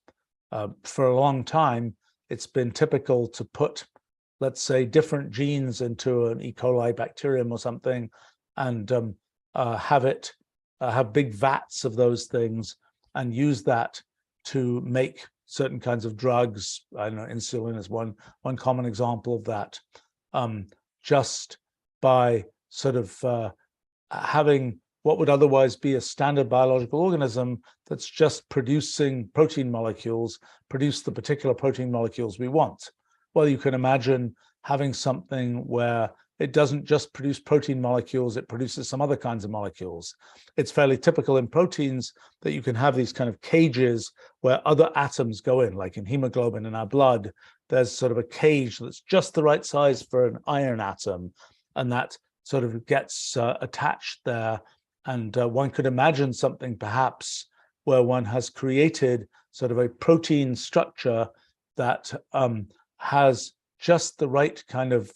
For a long time, it's been typical to put, let's say, different genes into an E. coli bacterium or something, and have big vats of those things, and use that to make certain kinds of drugs. I don't know, insulin is one common example of that. Just by sort of having what would otherwise be a standard biological organism that's just producing protein molecules, produce the particular protein molecules we want. Well, you can imagine having something where it doesn't just produce protein molecules, it produces some other kinds of molecules. It's fairly typical in proteins that you can have these kind of cages where other atoms go in, like in hemoglobin in our blood. There's sort of a cage that's just the right size for an iron atom, and that sort of gets attached there. And one could imagine something perhaps where one has created sort of a protein structure that has just the right kind of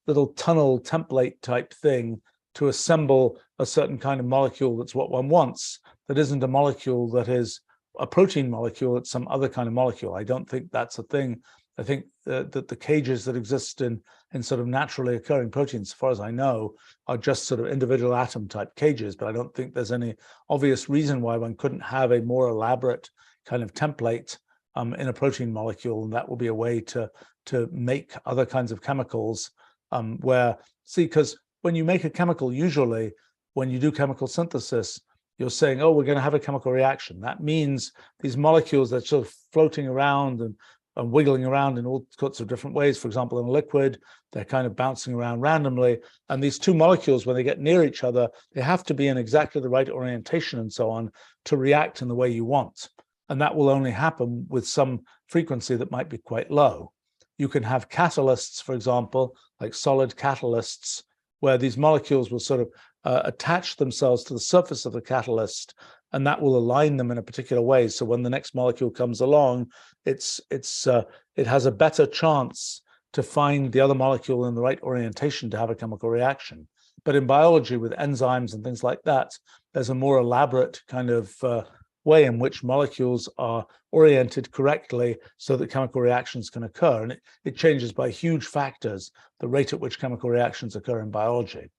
little tunnel template type thing to assemble a certain kind of molecule that's what one wants, that isn't a molecule that is a protein molecule, it's some other kind of molecule. I don't think that's a thing. I think that the cages that exist in sort of naturally occurring proteins, as far as I know, are just sort of individual atom type cages, but I don't think there's any obvious reason why one couldn't have a more elaborate kind of template in a protein molecule, and that will be a way to make other kinds of chemicals. Because when you make a chemical, usually when you do chemical synthesis, you're saying, oh, we're going to have a chemical reaction. That means these molecules that are sort of floating around and wiggling around in all sorts of different ways. For example, in a liquid, they're kind of bouncing around randomly. And these two molecules, when they get near each other, they have to be in exactly the right orientation and so on to react in the way you want. And that will only happen with some frequency that might be quite low. You can have catalysts, for example, like solid catalysts, where these molecules will sort of attach themselves to the surface of the catalyst, and that will align them in a particular way. So when the next molecule comes along, it has a better chance to find the other molecule in the right orientation to have a chemical reaction. But in biology, with enzymes and things like that, there's a more elaborate kind of way in which molecules are oriented correctly so that chemical reactions can occur. And it changes by huge factors the rate at which chemical reactions occur in biology.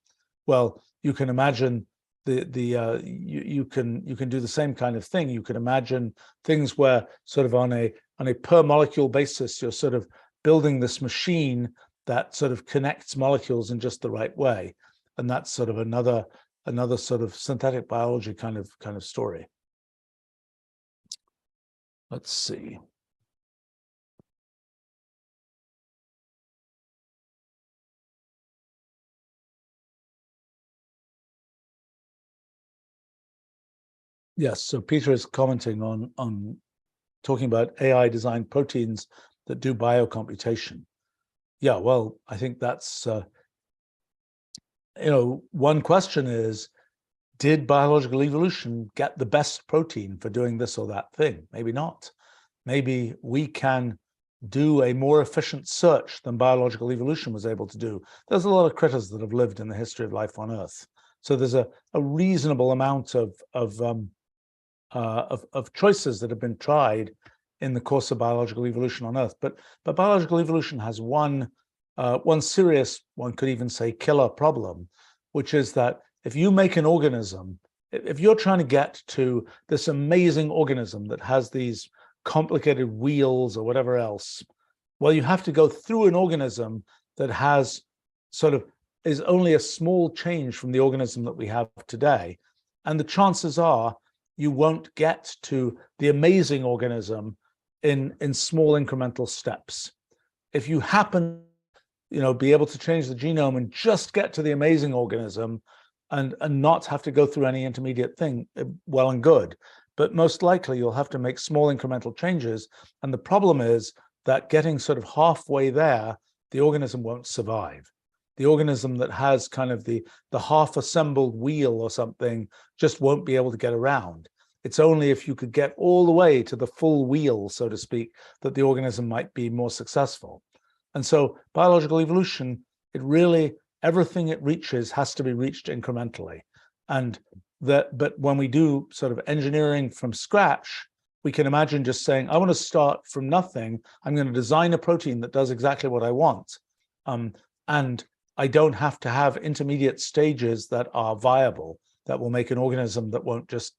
Well, you can imagine you can do the same kind of thing. You can imagine things where sort of on a per molecule basis, you're sort of building this machine that sort of connects molecules in just the right way. And that's sort of another sort of synthetic biology kind of story. Let's see. Yes, so Peter is commenting on talking about AI-designed proteins that do biocomputation. Yeah, well, I think that's, one question is, did biological evolution get the best protein for doing this or that thing? Maybe not. Maybe we can do a more efficient search than biological evolution was able to do. There's a lot of critters that have lived in the history of life on Earth. So there's a reasonable amount of choices that have been tried in the course of biological evolution on Earth. But biological evolution has one serious, one could even say killer problem, which is that if you make an organism, if you're trying to get to this amazing organism that has these complicated wheels or whatever else, well, you have to go through an organism that has is only a small change from the organism that we have today. And the chances are you won't get to the amazing organism in small incremental steps. If you happen, be able to change the genome and just get to the amazing organism and not have to go through any intermediate thing, well and good. But most likely you'll have to make small incremental changes. And the problem is that getting sort of halfway there, the organism won't survive. The organism that has kind of the half-assembled wheel or something just won't be able to get around. It's only if you could get all the way to the full wheel, so to speak, that the organism might be more successful. And so biological evolution, everything it reaches has to be reached incrementally. But when we do sort of engineering from scratch, we can imagine just saying, I want to start from nothing. I'm going to design a protein that does exactly what I want. And I don't have to have intermediate stages that are viable, that will make an organism that won't just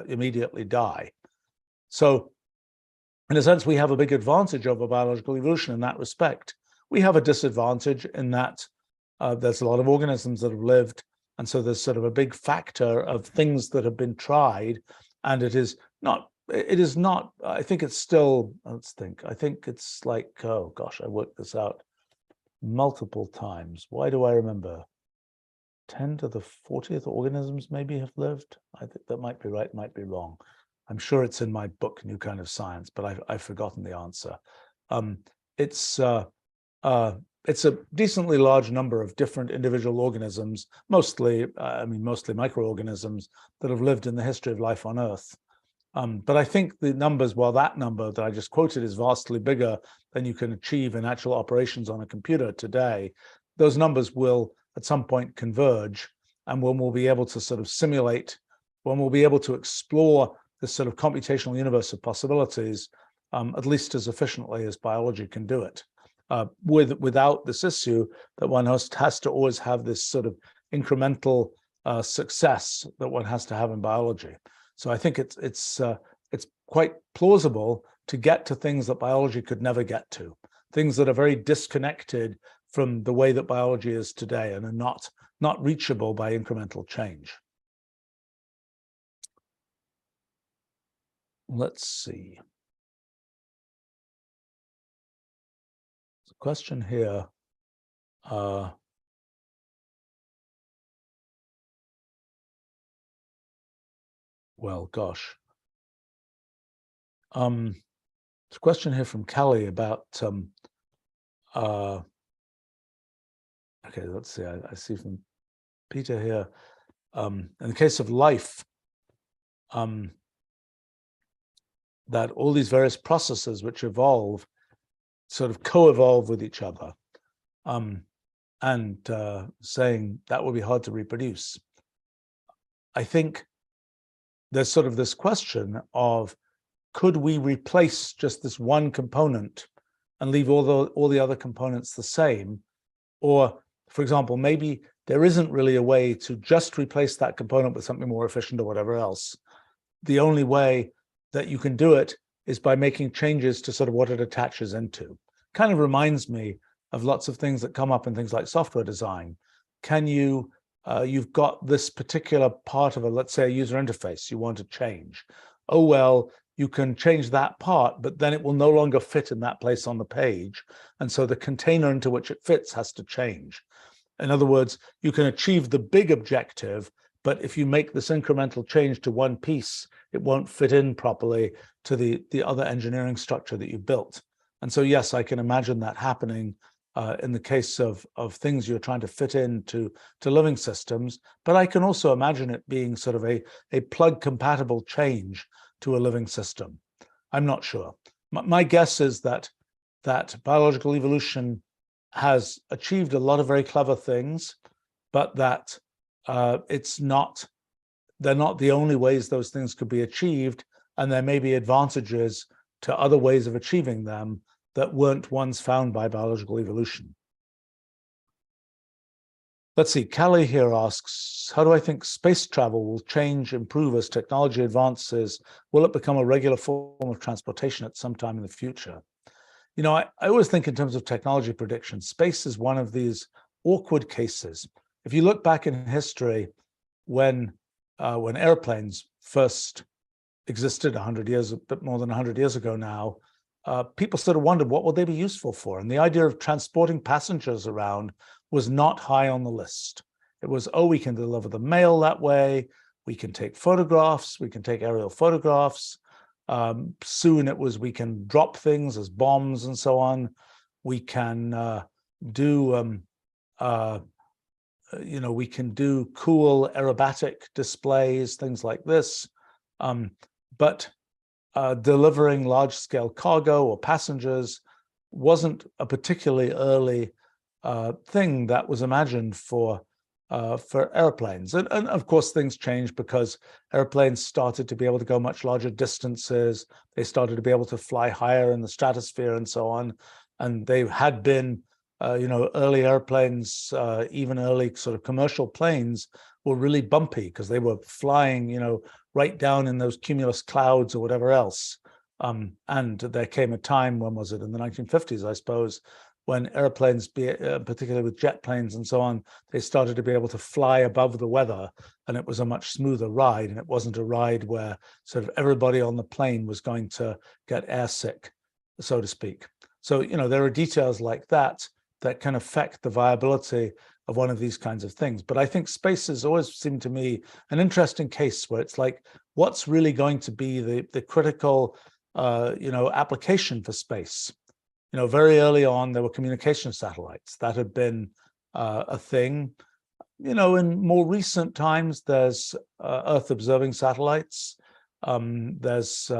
immediately die. So in a sense, we have a big advantage over biological evolution in that respect. We have a disadvantage in that there's a lot of organisms that have lived. And so there's sort of a big factor of things that have been tried. And it is not, I think it's still, let's think, I think it's like, oh gosh, I worked this out multiple times. Why do I remember? 10 to the 40th organisms maybe have lived. I think that might be right, might be wrong. I'm sure it's in my book, New Kind of Science, but I've forgotten the answer. It's a decently large number of different individual organisms, mostly microorganisms that have lived in the history of life on Earth. But I think the numbers, while that number that I just quoted is vastly bigger than you can achieve in actual operations on a computer today, those numbers will at some point converge, and when we'll be able to sort of simulate, when we'll be able to explore this sort of computational universe of possibilities, at least as efficiently as biology can do it. Without this issue that one has to always have this sort of incremental success that one has to have in biology. So I think it's quite plausible to get to things that biology could never get to, things that are very disconnected from the way that biology is today and are not reachable by incremental change. Let's see. There's a question here. Well, gosh. There's a question here from Callie about, okay, let's see, I see from Peter here, in the case of life, that all these various processes which evolve sort of co-evolve with each other, and saying that would be hard to reproduce. I think there's sort of this question of, could we replace just this one component and leave all the other components the same? Or, for example, maybe there isn't really a way to just replace that component with something more efficient or whatever else. The only way that you can do it is by making changes to sort of what it attaches into. Kind of reminds me of lots of things that come up in things like software design. Can you, you've got this particular part of a, let's say, a user interface you want to change. Oh, well, you can change that part, but then it will no longer fit in that place on the page. And so the container into which it fits has to change. In other words, you can achieve the big objective, but if you make this incremental change to one piece, it won't fit in properly to the other engineering structure that you built. And so, yes, I can imagine that happening in the case of things you're trying to fit into living systems, but I can also imagine it being sort of a plug compatible change to a living system. I'm not sure. My guess is that biological evolution has achieved a lot of very clever things, but that they're not the only ways those things could be achieved, and there may be advantages to other ways of achieving them that weren't ones found by biological evolution. Let's see, Callie here asks, how do I think space travel will change, improve as technology advances? Will it become a regular form of transportation at some time in the future? You know, I always think in terms of technology prediction. Space is one of these awkward cases. If you look back in history, when airplanes first existed 100 years, a bit more than 100 years ago now, people sort of wondered what would they be useful for? And the idea of transporting passengers around was not high on the list. It was, oh, we can deliver the mail that way. We can take photographs. We can take aerial photographs. Soon it was, we can drop things as bombs and so on. We can do, you know, we can do cool aerobatic displays, things like this. But delivering large-scale cargo or passengers wasn't a particularly early thing that was imagined for airplanes. And of course, things changed because airplanes started to be able to go much larger distances. They started to be able to fly higher in the stratosphere and so on. And they had been, you know, early airplanes, even early sort of commercial planes were really bumpy because they were flying, you know, right down in those cumulus clouds or whatever else. And there came a time, when was it, in the 1950s, I suppose, when airplanes, particularly with jet planes and so on, they started to be able to fly above the weather, and it was a much smoother ride. And it wasn't a ride where sort of everybody on the plane was going to get airsick, so to speak. So, you know, there are details like that that can affect the viability of one of these kinds of things. But I think space has always seemed to me an interesting case where it's like, what's really going to be the critical, you know, application for space? You know, very early on, there were communication satellites. That had been a thing. You know, in more recent times, there's Earth observing satellites. There's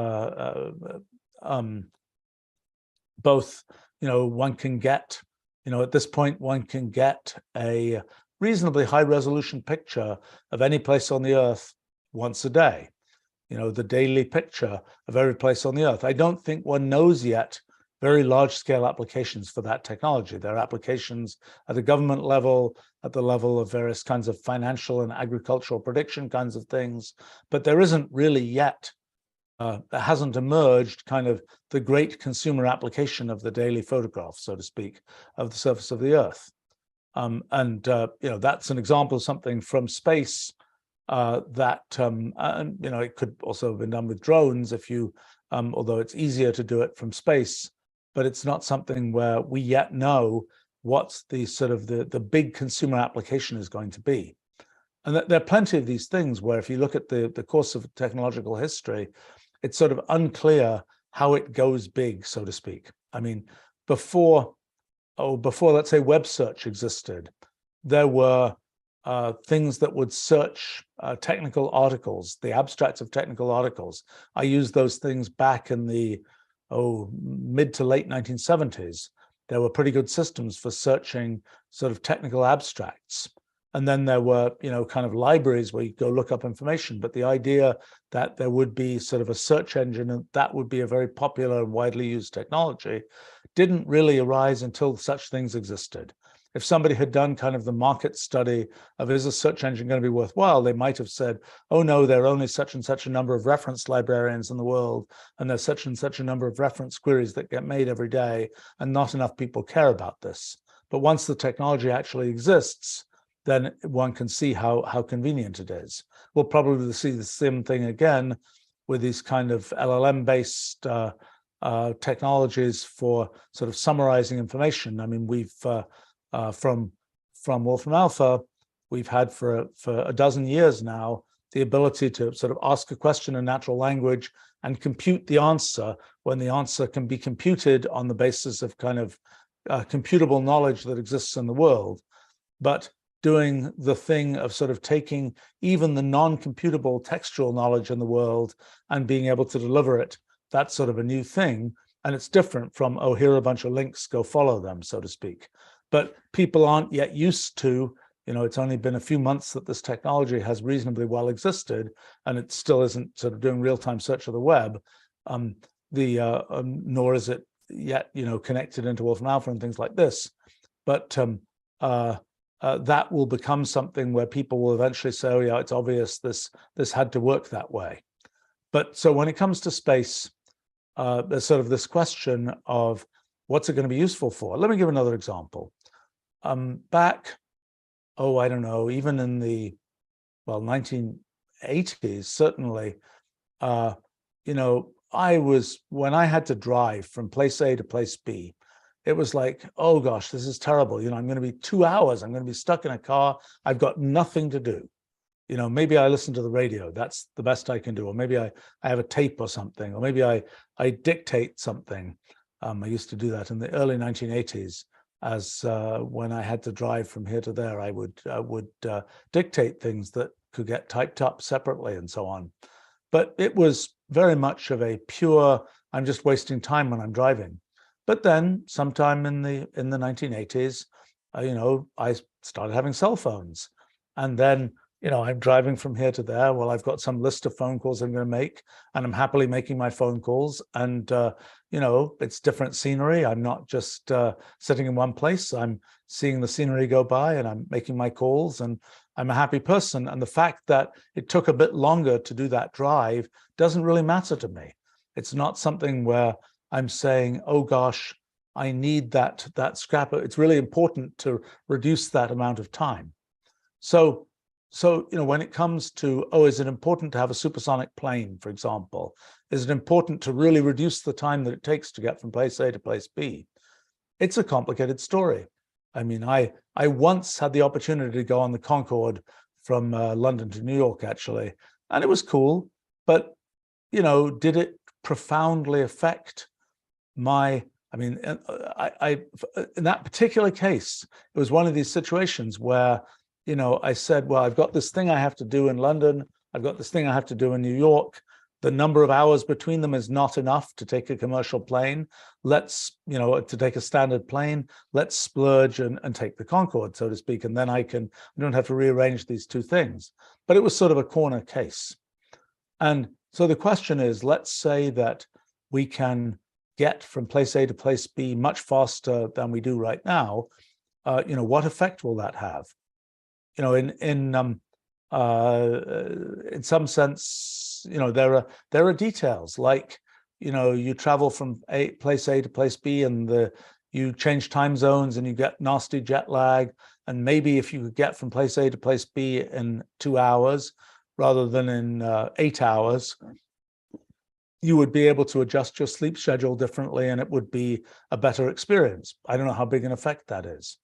both, you know, one can get, you know, at this point, one can get a reasonably high resolution picture of any place on the Earth once a day. You know, the daily picture of every place on the Earth. I don't think one knows yet very large scale applications for that technology. There are applications at the government level, at the level of various kinds of financial and agricultural prediction kinds of things, but there isn't really yet hasn't emerged kind of the great consumer application of the daily photograph, so to speak, of the surface of the Earth. That's an example of something from space it could also have been done with drones if you, although it's easier to do it from space, but it's not something where we yet know what the sort of the big consumer application is going to be. And there are plenty of these things where if you look at the course of technological history, it's sort of unclear how it goes big, so to speak. I mean, before, let's say, web search existed, there were things that would search technical articles, the abstracts of technical articles. I used those things back in the mid to late 1970s. There were pretty good systems for searching sort of technical abstracts. And then there were, kind of libraries where you go look up information. But the idea that there would be sort of a search engine and that would be a very popular and widely used technology didn't really arise until such things existed. If somebody had done kind of the market study of is a search engine going to be worthwhile, they might have said, oh no, there are only such and such a number of reference librarians in the world, and there's such and such a number of reference queries that get made every day, and not enough people care about this. But once the technology actually exists, then one can see how convenient it is. We'll probably see the same thing again with these kind of LLM-based technologies for sort of summarizing information. I mean, we've from Wolfram Alpha, we've had for a dozen years now the ability to sort of ask a question in natural language and compute the answer when the answer can be computed on the basis of kind of computable knowledge that exists in the world. But doing the thing of sort of taking even the non-computable textual knowledge in the world and being able to deliver it, that's sort of a new thing. And it's different from, oh, here are a bunch of links, go follow them, so to speak. But people aren't yet used to, it's only been a few months that this technology has reasonably well existed, and it still isn't sort of doing real-time search of the web, nor is it yet, connected into Wolfram Alpha and things like this. But that will become something where people will eventually say, oh yeah, it's obvious this had to work that way. But so when it comes to space, there's sort of this question of what's it going to be useful for? Let me give another example. Back, I don't know, even in the, 1980s, certainly, when I had to drive from place A to place B, it was like, oh gosh, this is terrible. I'm going to be 2 hours. I'm going to be stuck in a car. I've got nothing to do. Maybe I listen to the radio. That's the best I can do. Or maybe I have a tape or something. Or maybe I dictate something. I used to do that in the early 1980s. As when I had to drive from here to there, I would dictate things that could get typed up separately and so on. But it was very much of a pure, I'm just wasting time when I'm driving. But then sometime in the 1980s, I started having cell phones. And then, I'm driving from here to there. Well, I've got some list of phone calls I'm going to make, and I'm happily making my phone calls. And, it's different scenery. I'm not just sitting in one place. I'm seeing the scenery go by and I'm making my calls, and I'm a happy person. And the fact that it took a bit longer to do that drive doesn't really matter to me. It's not something where I'm saying, oh gosh, I need that scrap. It's really important to reduce that amount of time. So when it comes to, is it important to have a supersonic plane, for example? Is it important to really reduce the time that it takes to get from place A to place B? It's a complicated story. I mean, I once had the opportunity to go on the Concorde from London to New York, actually, and it was cool. But, did it profoundly affect my, in that particular case, it was one of these situations where, I said, well, I've got this thing I have to do in London. I've got this thing I have to do in New York. The number of hours between them is not enough to take a commercial plane. Let's, to take a standard plane, let's splurge and take the Concorde, so to speak. And then I don't have to rearrange these two things. But it was sort of a corner case. And so the question is, let's say that we can get from place A to place B much faster than we do right now. What effect will that have? In some sense, there are details like, you travel from place A to place B, and you change time zones and you get nasty jet lag. And maybe if you could get from place A to place B in 2 hours rather than in 8 hours, you would be able to adjust your sleep schedule differently, and it would be a better experience. I don't know how big an effect that is.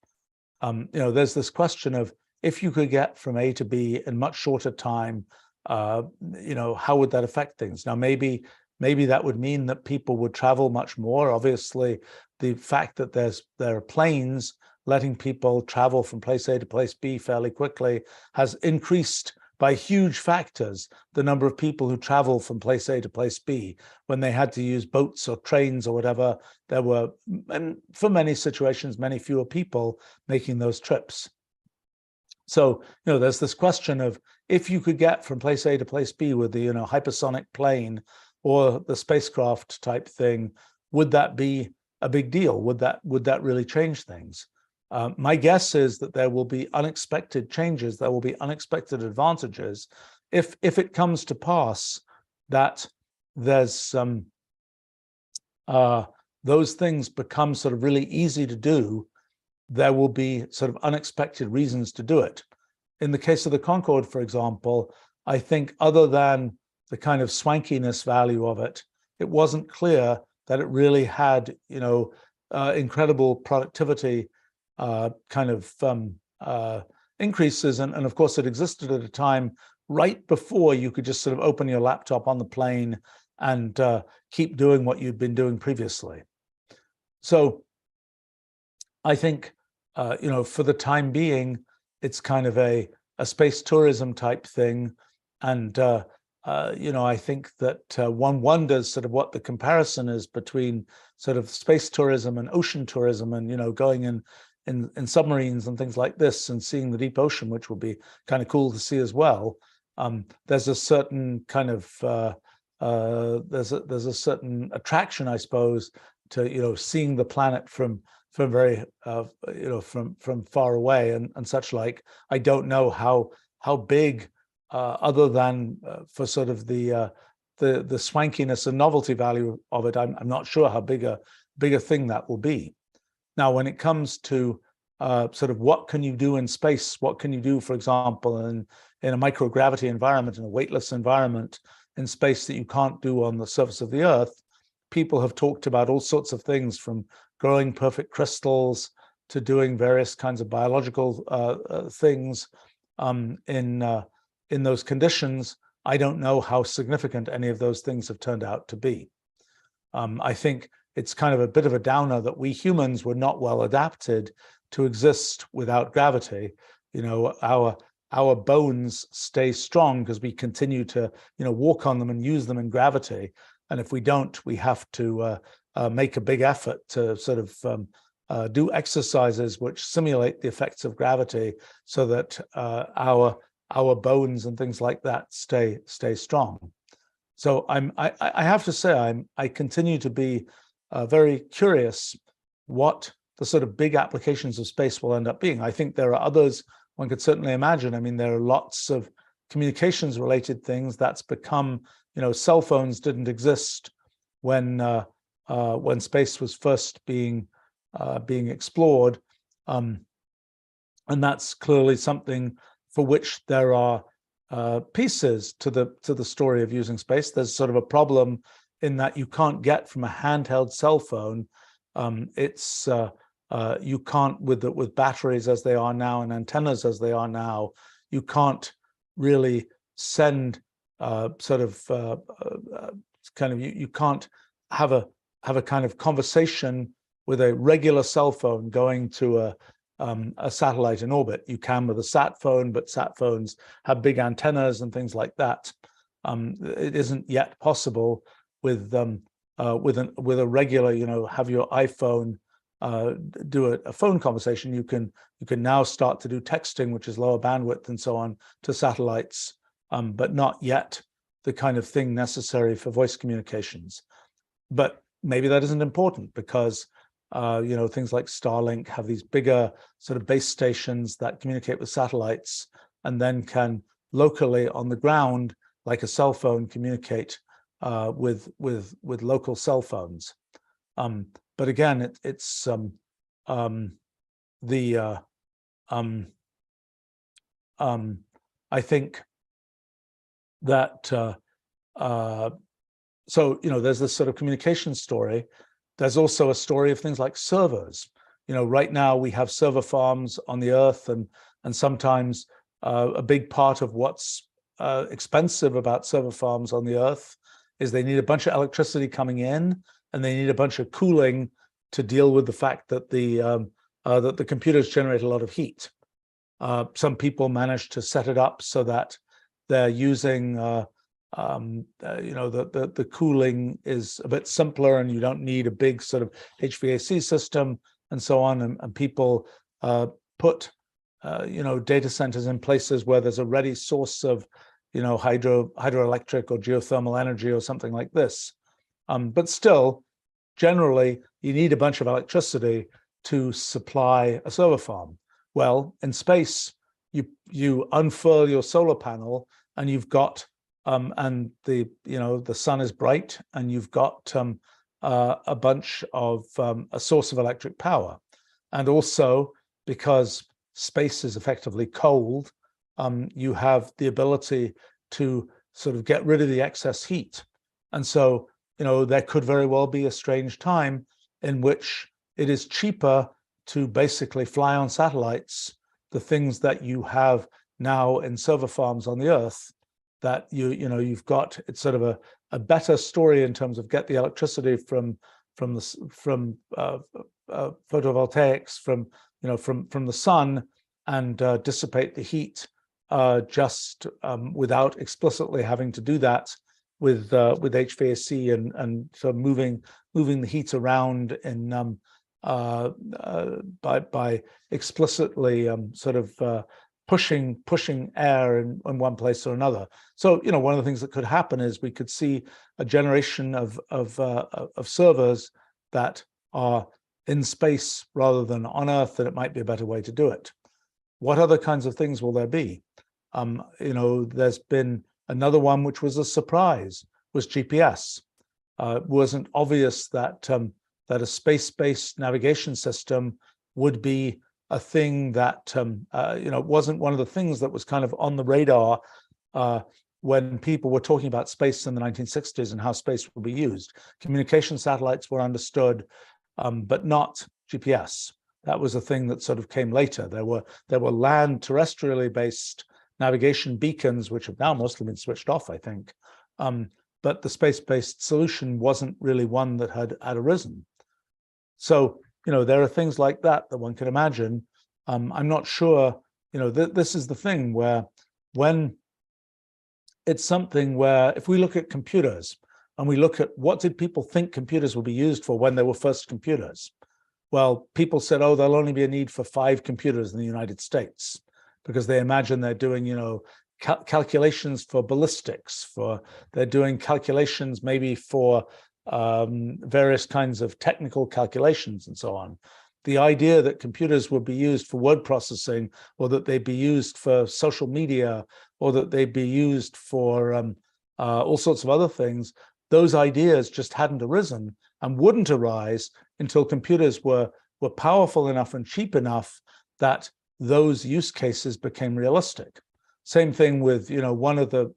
There's this question of, if you could get from A to B in much shorter time, how would that affect things? Now, maybe that would mean that people would travel much more. Obviously, the fact that there are planes letting people travel from place A to place B fairly quickly has increased by huge factors the number of people who travel from place A to place B. When they had to use boats or trains or whatever, there were, and for many situations, many fewer people making those trips. So, there's this question of, if you could get from place A to place B with the, hypersonic plane or the spacecraft type thing, would that be a big deal? Would that really change things? My guess is that there will be unexpected changes. There will be unexpected advantages if it comes to pass that there's those things become sort of really easy to do. There will be sort of unexpected reasons to do it. In the case of the Concorde, for example, I think, other than the kind of swankiness value of it, it wasn't clear that it really had, incredible productivity increases. And of course, it existed at a time right before you could just sort of open your laptop on the plane and keep doing what you'd been doing previously. So I think, for the time being, it's kind of a space tourism type thing. And, I think that one wonders sort of what the comparison is between sort of space tourism and ocean tourism, and, going in submarines and things like this and seeing the deep ocean, which would be kind of cool to see as well. There's a certain kind of, there's a certain attraction, I suppose, to, seeing the planet from very, from far away and such like. I don't know how big, other than for sort of the swankiness and novelty value of it, I'm not sure how big a thing that will be. Now, when it comes to sort of what can you do in space, what can you do, for example, in a microgravity environment, in a weightless environment in space that you can't do on the surface of the Earth, people have talked about all sorts of things, from growing perfect crystals to doing various kinds of biological things in those conditions. I don't know how significant any of those things have turned out to be. I think it's kind of a bit of a downer that we humans were not well adapted to exist without gravity. Our bones stay strong because we continue to, walk on them and use them in gravity. And if we don't, we have to make a big effort to sort of do exercises which simulate the effects of gravity, so that our bones and things like that stay strong. So I have to say, I continue to be very curious what the sort of big applications of space will end up being. I think there are others one could certainly imagine. I mean, there are lots of communications related things that's become, cell phones didn't exist when space was first being explored, and that's clearly something for which there are pieces to the story of using space. There's sort of a problem in that you can't get from a handheld cell phone. You can't, with batteries as they are now and antennas as they are now, you can't really send you can't have a kind of conversation with a regular cell phone going to a satellite in orbit. You can with a sat phone, but sat phones have big antennas and things like that. It isn't yet possible with a regular, have your iPhone do a phone conversation. You can now start to do texting, which is lower bandwidth and so on, to satellites, but not yet the kind of thing necessary for voice communications. But maybe that isn't important, because things like Starlink have these bigger sort of base stations that communicate with satellites, and then can locally on the ground like a cell phone, communicate with local cell phones. But again, it's I think that so there's this sort of communication story. There's also a story of things like servers. Right now we have server farms on the Earth, and sometimes a big part of what's expensive about server farms on the Earth is they need a bunch of electricity coming in, and they need a bunch of cooling to deal with the fact that the computers generate a lot of heat. Some people manage to set it up so that they're using the cooling is a bit simpler, and you don't need a big sort of HVAC system and so on. And people put data centers in places where there's a ready source of hydroelectric or geothermal energy or something like this. But still, generally, you need a bunch of electricity to supply a server farm. Well, in space, you unfurl your solar panel, and you've got and the sun is bright, and you've got a bunch of a source of electric power. And also, because space is effectively cold, you have the ability to sort of get rid of the excess heat. And so, there could very well be a strange time in which it is cheaper to basically fly on satellites the things that you have now in server farms on the Earth, that you've got. It's sort of a better story in terms of get the electricity from photovoltaics, from the sun, and dissipate the heat just without explicitly having to do that with HVAC and sort of moving the heat around in by explicitly sort of pushing air in one place or another. So one of the things that could happen is we could see a generation of servers that are in space rather than on Earth, that it might be a better way to do it. What other kinds of things will there be? There's been another one which was a surprise, was GPS. It wasn't obvious that that a space-based navigation system would be a thing that wasn't one of the things that was kind of on the radar when people were talking about space in the 1960s and how space would be used. Communication satellites were understood, but not GPS. That was a thing that sort of came later. There were land terrestrially based navigation beacons, which have now mostly been switched off, I think. But the space-based solution wasn't really one that had arisen. So, there are things like that one can imagine. I'm not sure, this is the thing where when it's something where if we look at computers and we look at what did people think computers would be used for when they were first computers? Well, people said, oh, there'll only be a need for 5 computers in the United States, because they imagine they're doing, calculations for ballistics, they're doing calculations maybe for various kinds of technical calculations and so on. The idea that computers would be used for word processing, or that they'd be used for social media, or that they'd be used for all sorts of other things, those ideas just hadn't arisen and wouldn't arise until computers were powerful enough and cheap enough that those use cases became realistic. Same thing with, one of the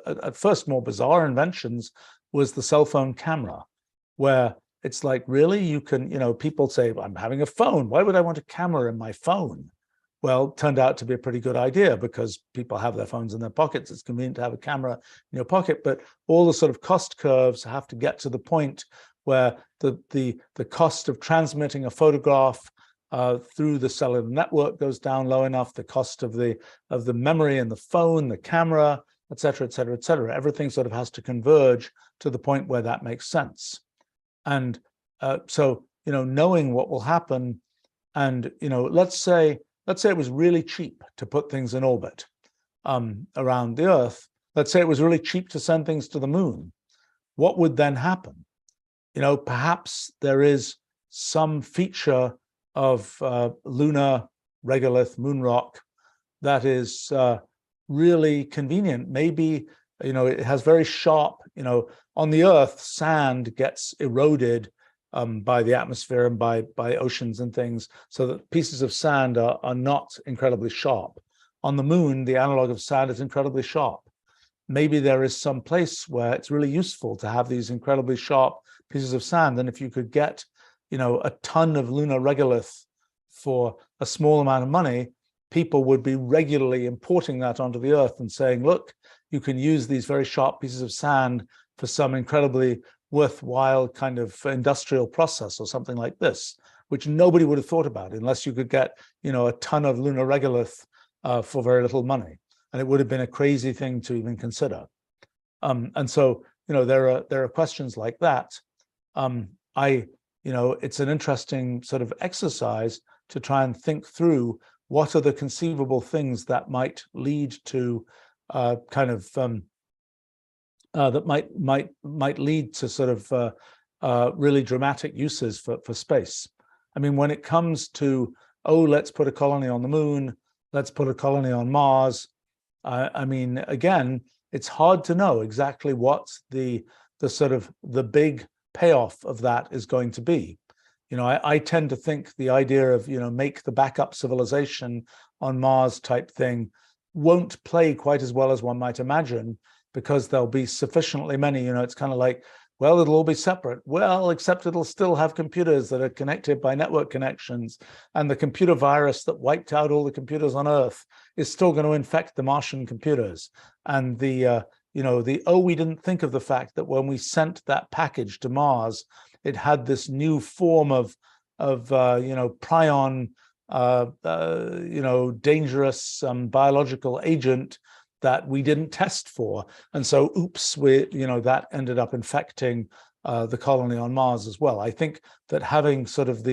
at first more bizarre inventions was the cell phone camera, where it's like, really, you can, people say, I'm having a phone, why would I want a camera in my phone? Well, it turned out to be a pretty good idea, because people have their phones in their pockets. It's convenient to have a camera in your pocket, but all the sort of cost curves have to get to the point where the cost of transmitting a photograph through the cellular network goes down low enough, the cost of the memory in the phone, the camera, et cetera, et cetera, et cetera. Everything sort of has to converge to the point where that makes sense. And so, knowing what will happen, and, let's say it was really cheap to put things in orbit around the Earth. Let's say it was really cheap to send things to the moon. What would then happen? Perhaps there is some feature of lunar regolith moon rock that is really convenient. Maybe it has very sharp, on the Earth, sand gets eroded by the atmosphere and by oceans and things, so that pieces of sand are not incredibly sharp. On the moon, the analog of sand is incredibly sharp. Maybe there is some place where it's really useful to have these incredibly sharp pieces of sand. And if you could get, a ton of lunar regolith for a small amount of money, people would be regularly importing that onto the Earth and saying, look, you can use these very sharp pieces of sand for some incredibly worthwhile kind of industrial process or something like this, which nobody would have thought about unless you could get, a ton of lunar regolith for very little money. And it would have been a crazy thing to even consider. And so, there are questions like that. It's an interesting sort of exercise to try and think through what are the conceivable things that might lead to that might lead to sort of really dramatic uses for space. I mean, when it comes to, let's put a colony on the moon, let's put a colony on Mars. I mean, again, it's hard to know exactly what the big payoff of that is going to be. I tend to think the idea of, make the backup civilization on Mars type thing won't play quite as well as one might imagine, because there'll be sufficiently many, it's kind of like, well, it'll all be separate. Well, except it'll still have computers that are connected by network connections. And the computer virus that wiped out all the computers on Earth is still going to infect the Martian computers. And we didn't think of the fact that when we sent that package to Mars, it had this new form of prion, dangerous biological agent that we didn't test for. And so, oops, that ended up infecting the colony on Mars as well. I think that having sort of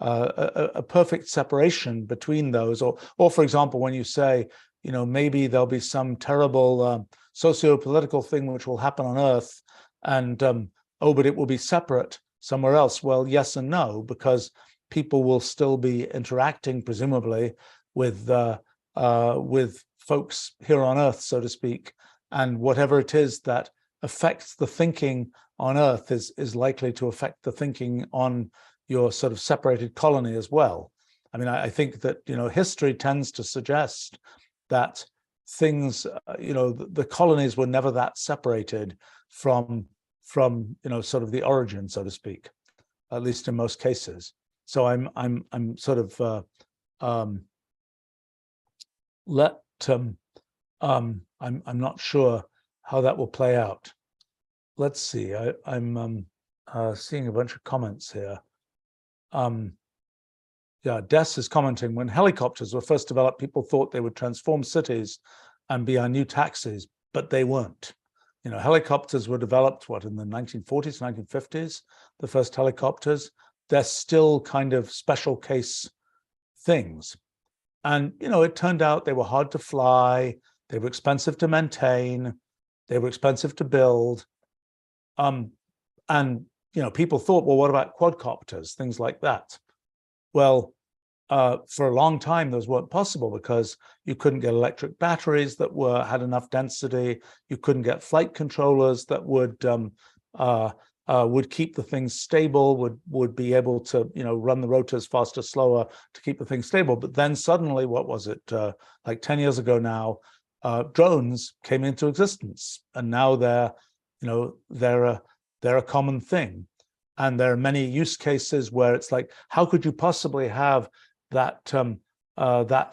a perfect separation between those, or for example, when you say, maybe there'll be some terrible socio-political thing which will happen on Earth, and but it will be separate somewhere else. Well, yes and no, because people will still be interacting, presumably, with folks here on Earth, so to speak, and whatever it is that affects the thinking on Earth is likely to affect the thinking on your sort of separated colony as well. I mean, I think that, history tends to suggest that things, the colonies were never that separated from sort of the origin, so to speak, at least in most cases. So I'm sort of I'm not sure how that will play out. Let's see. I'm seeing a bunch of comments here. Des is commenting, when helicopters were first developed, people thought they would transform cities and be our new taxis, but they weren't. Helicopters were developed, in the 1940s, 1950s, the first helicopters. They're still kind of special case things. And, it turned out they were hard to fly, they were expensive to maintain, they were expensive to build. And, people thought, well, what about quadcopters, things like that? Well, for a long time, those weren't possible because you couldn't get electric batteries that had enough density. You couldn't get flight controllers that would keep the things stable, would be able to, run the rotors faster, slower to keep the thing stable. But then suddenly, what was it, like 10 years ago now, drones came into existence, and now they're a common thing. And there are many use cases where it's like, how could you possibly have that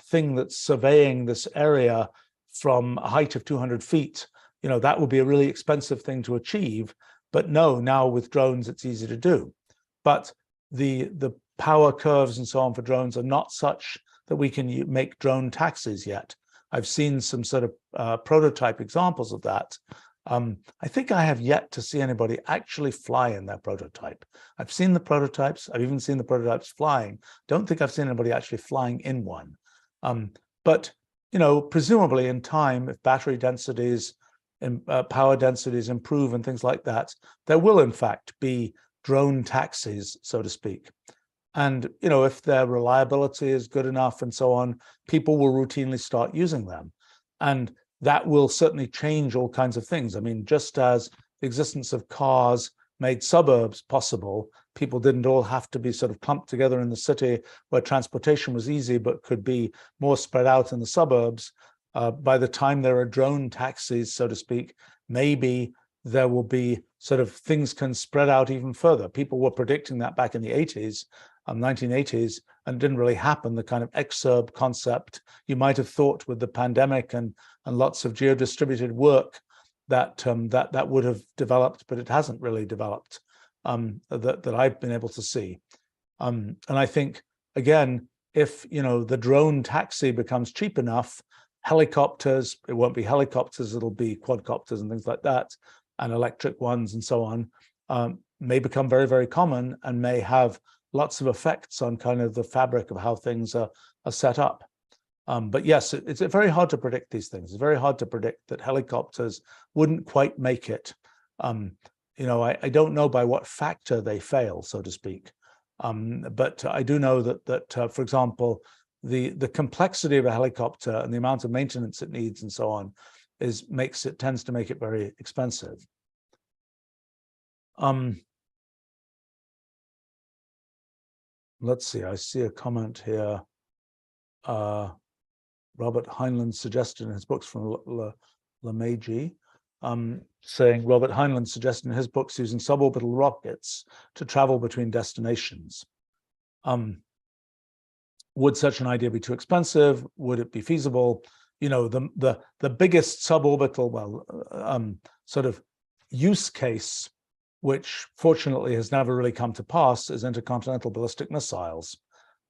thing that's surveying this area from a height of 200 feet? That would be a really expensive thing to achieve. But no, now with drones, it's easy to do. But the power curves and so on for drones are not such that we can make drone taxis yet. I've seen some sort of prototype examples of that. I think I have yet to see anybody actually fly in their prototype. I've seen the prototypes. I've even seen the prototypes flying. Don't think I've seen anybody actually flying in one. But presumably in time, if battery densities and power densities improve and things like that, there will in fact be drone taxis, so to speak. And if their reliability is good enough and so on, people will routinely start using them. And that will certainly change all kinds of things. I mean, just as the existence of cars made suburbs possible, people didn't all have to be sort of clumped together in the city where transportation was easy, but could be more spread out in the suburbs. By the time there are drone taxis, so to speak, maybe there will be sort of things can spread out even further. People were predicting that back in the 80s, 1980s, and it didn't really happen. The kind of exurb concept you might have thought with the pandemic and lots of geo-distributed work that that would have developed, but it hasn't really developed that I've been able to see. And I think, again, if the drone taxi becomes cheap enough, helicopters, it won't be helicopters, it'll be quadcopters and things like that, and electric ones and so on, may become very, very common and may have lots of effects on kind of the fabric of how things are set up. But yes, it's very hard to predict these things. It's very hard to predict that helicopters wouldn't quite make it. I don't know by what factor they fail, so to speak. But I do know that for example, the complexity of a helicopter and the amount of maintenance it needs and so on tends to make it very expensive. Let's see, I see a comment here. Robert Heinlein's suggestion in his books from LeMaji, saying Robert Heinlein suggested in his books using suborbital rockets to travel between destinations. Would such an idea be too expensive? Would it be feasible? The biggest suborbital, sort of use case, which fortunately has never really come to pass, is intercontinental ballistic missiles,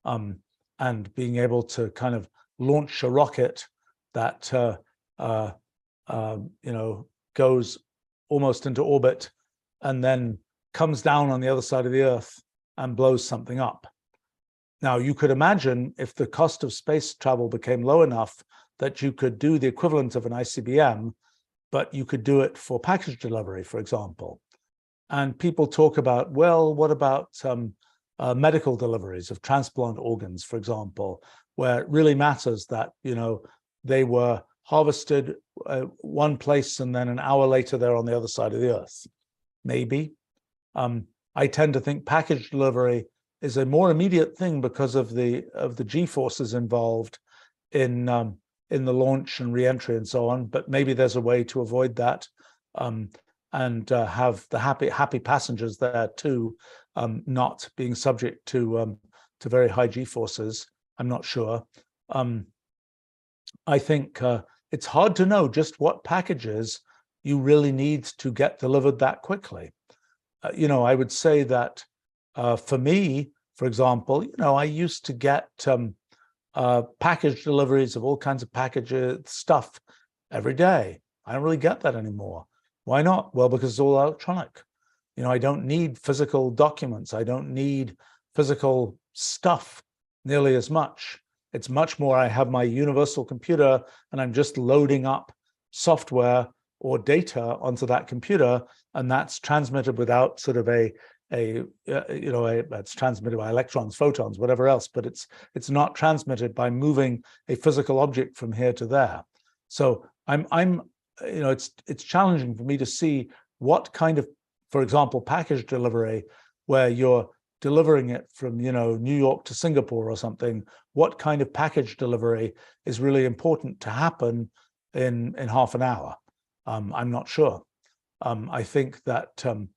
and being able to kind of launch a rocket that goes almost into orbit and then comes down on the other side of the Earth and blows something up. Now, you could imagine if the cost of space travel became low enough that you could do the equivalent of an ICBM, but you could do it for package delivery, for example. And people talk about, well, what about medical deliveries of transplant organs, for example, where it really matters that, they were harvested one place and then an hour later they're on the other side of the Earth. Maybe. I tend to think package delivery is a more immediate thing because of the G-forces involved in the launch and re-entry and so on. But maybe there's a way to avoid that and have the happy passengers there too, not being subject to very high G-forces. I'm not sure. I think it's hard to know just what packages you really need to get delivered that quickly. I would say that for me, for example, I used to get package deliveries of all kinds of packages, stuff every day. I don't really get that anymore. Why not? Well, because it's all electronic. I don't need physical documents. I don't need physical stuff nearly as much. It's much more, I have my universal computer and I'm just loading up software or data onto that computer, and that's transmitted without sort of it's transmitted by electrons, photons, whatever else, but it's not transmitted by moving a physical object from here to there. So it's challenging for me to see what kind of, for example, package delivery where you're delivering it from New York to Singapore or something, what kind of package delivery is really important to happen in half an hour? I'm not sure. I think that I'm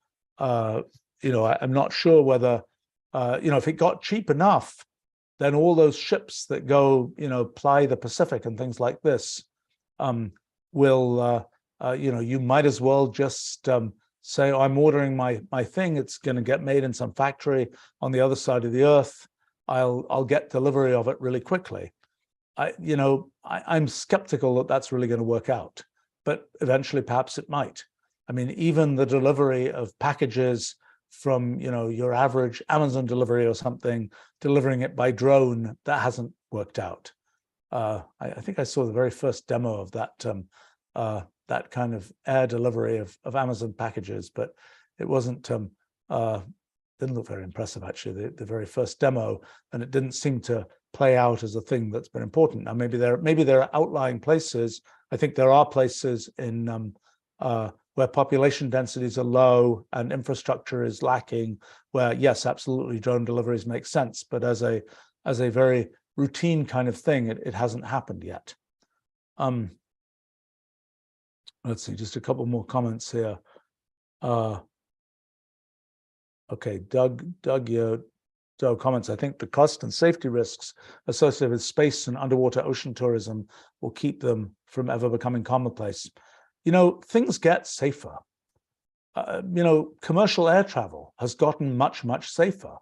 not sure whether if it got cheap enough, then all those ships that go ply the Pacific and things like this will you might as well just say, I'm ordering my thing, it's going to get made in some factory on the other side of the Earth. I'll get delivery of it really quickly. I'm skeptical that that's really going to work out, but eventually perhaps it might. I mean, even the delivery of packages from your average Amazon delivery or something, delivering it by drone, that hasn't worked out. I think I saw the very first demo of that that kind of air delivery of Amazon packages, but it wasn't didn't look very impressive actually, the very first demo, and it didn't seem to play out as a thing that's been important. Now maybe there are outlying places. I think there are places in where population densities are low and infrastructure is lacking, where yes, absolutely, drone deliveries make sense, but as a very routine kind of thing, it hasn't happened yet. Let's see, just a couple more comments here. Okay, Doug comments, I think the cost and safety risks associated with space and underwater ocean tourism will keep them from ever becoming commonplace. Things get safer. Commercial air travel has gotten much, much safer.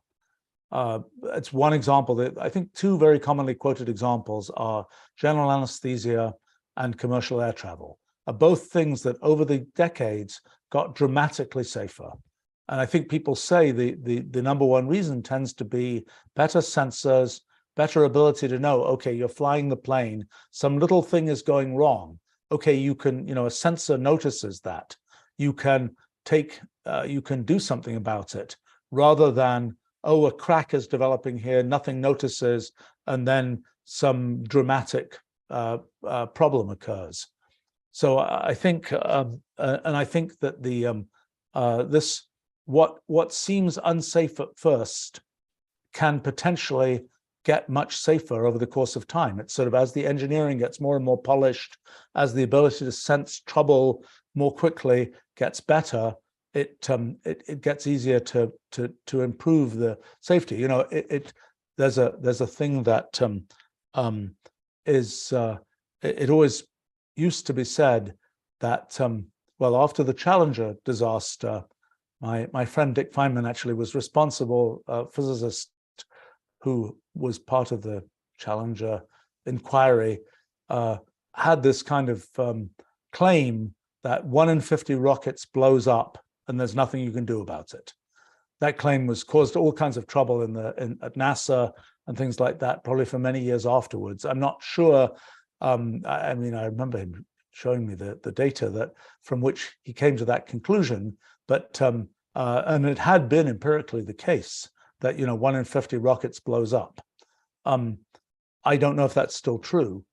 It's one example. That I think two very commonly quoted examples are general anesthesia and commercial air travel, are both things that over the decades got dramatically safer. And I think people say the number one reason tends to be better sensors, better ability to know, okay, you're flying the plane, some little thing is going wrong. Okay, you can, a sensor notices that. You can do something about it, rather than, oh, a crack is developing here, nothing notices, and then some dramatic problem occurs. So I think, and I think that what seems unsafe at first can potentially get much safer over the course of time. It's sort of, as the engineering gets more and more polished, as the ability to sense trouble more quickly gets better, it gets easier to improve the safety. There's a thing that it always used to be said that well, after the Challenger disaster, my friend Dick Feynman actually was responsible, physicist who was part of the Challenger inquiry, had this kind of claim that 1 in 50 rockets blows up and there's nothing you can do about it. That claim was caused all kinds of trouble at NASA and things like that, probably for many years afterwards. I'm not sure. I remember him showing me the data that from which he came to that conclusion, but and it had been empirically the case that 1 in 50 rockets blows up. I don't know if that's still true.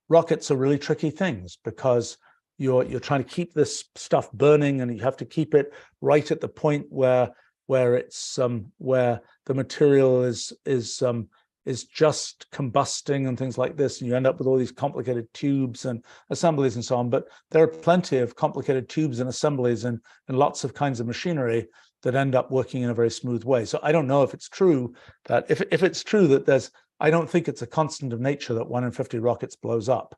Rockets are really tricky things because you're trying to keep this stuff burning, and you have to keep it right at the point where it's where the material is just combusting and things like this, and you end up with all these complicated tubes and assemblies and so on. But there are plenty of complicated tubes and assemblies and lots of kinds of machinery that end up working in a very smooth way. So I don't know if it's true that if it's true that I don't think it's a constant of nature that 1 in 50 rockets blows up.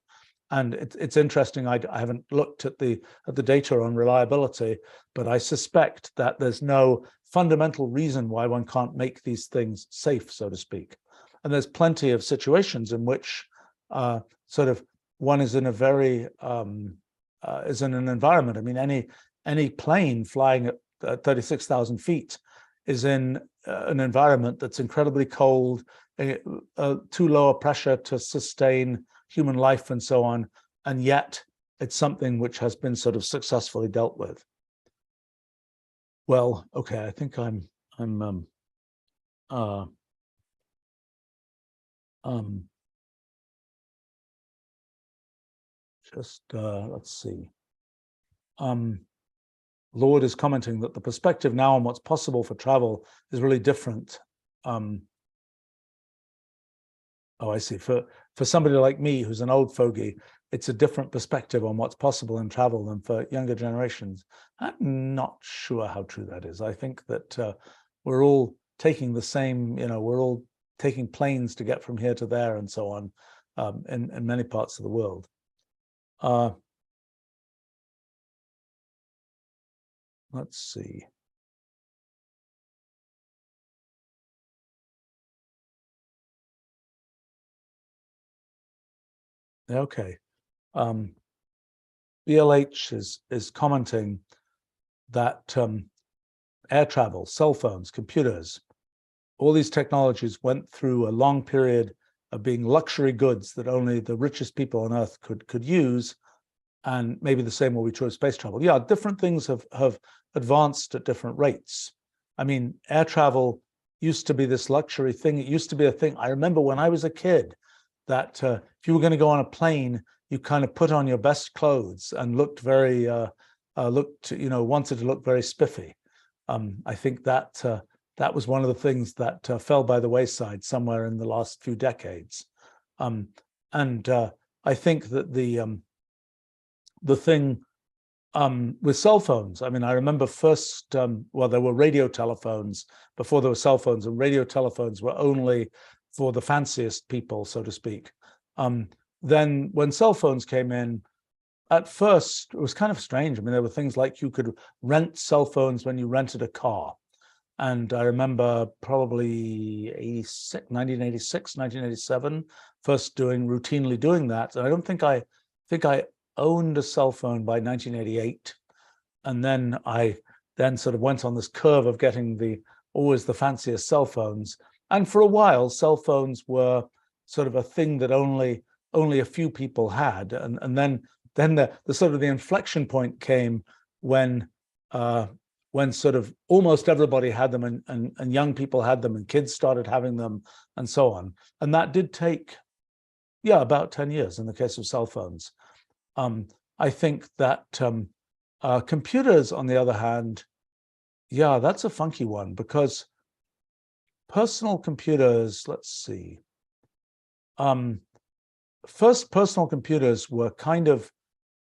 And it's interesting. I haven't looked at the data on reliability, but I suspect that there's no fundamental reason why one can't make these things safe, so to speak. And there's plenty of situations in which sort of one is in a very is in an environment. I mean, any plane flying at 36,000 feet is in an environment that's incredibly cold, too low a pressure to sustain human life and so on, and yet it's something which has been sort of successfully dealt with. Well, okay, I think I'm just let's see. Lord is commenting that the perspective now on what's possible for travel is really different. Oh, I see. For somebody like me, who's an old fogey, it's a different perspective on what's possible in travel than for younger generations. I'm not sure how true that is. I think that we're all taking the same, we're all taking planes to get from here to there and so on in many parts of the world. Let's see. Okay. BLH is commenting that air travel, cell phones, computers, all these technologies went through a long period of being luxury goods that only the richest people on Earth could use, and maybe the same will be true of space travel. Yeah, different things have advanced at different rates. I mean, air travel used to be this luxury thing. It used to be a thing. I remember when I was a kid that if you were going to go on a plane, you kind of put on your best clothes and looked very, wanted to look very spiffy. I think that that was one of the things that fell by the wayside somewhere in the last few decades. I think that the thing with cell phones, I mean, I remember first, well, there were radio telephones before there were cell phones, and radio telephones were only for the fanciest people, so to speak. Then when cell phones came in, at first, it was kind of strange. I mean, there were things like you could rent cell phones when you rented a car. And I remember probably 1986, 1987, first routinely doing that. And I don't think I owned a cell phone by 1988. And then I sort of went on this curve of getting always the fanciest cell phones. And for a while, cell phones were sort of a thing that only a few people had. And then the sort of the inflection point came when sort of almost everybody had them, and young people had them, and kids started having them, and so on. And that did take, about 10 years in the case of cell phones. I think that computers, on the other hand, that's a funky one, because personal computers, let's see. First, personal computers were kind of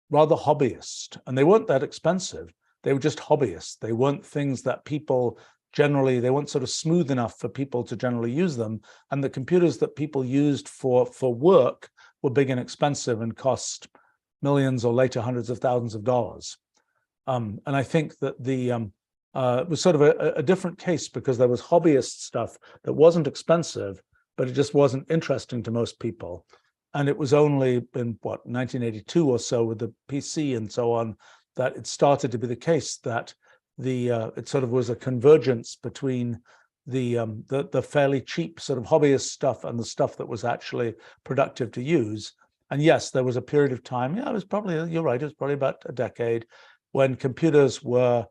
rather hobbyist, and they weren't that expensive. They were just hobbyists. They weren't things that people generally, they weren't sort of smooth enough for people to generally use them. And the computers that people used for work were big and expensive and cost millions or later hundreds of thousands of dollars. And I think that it was sort of a different case, because there was hobbyist stuff that wasn't expensive, but it just wasn't interesting to most people. And it was only in 1982 or so with the PC and so on, that it started to be the case that it sort of was a convergence between the fairly cheap sort of hobbyist stuff and the stuff that was actually productive to use. And yes, there was a period of time, it was probably, you're right, it was probably about a decade, when computers were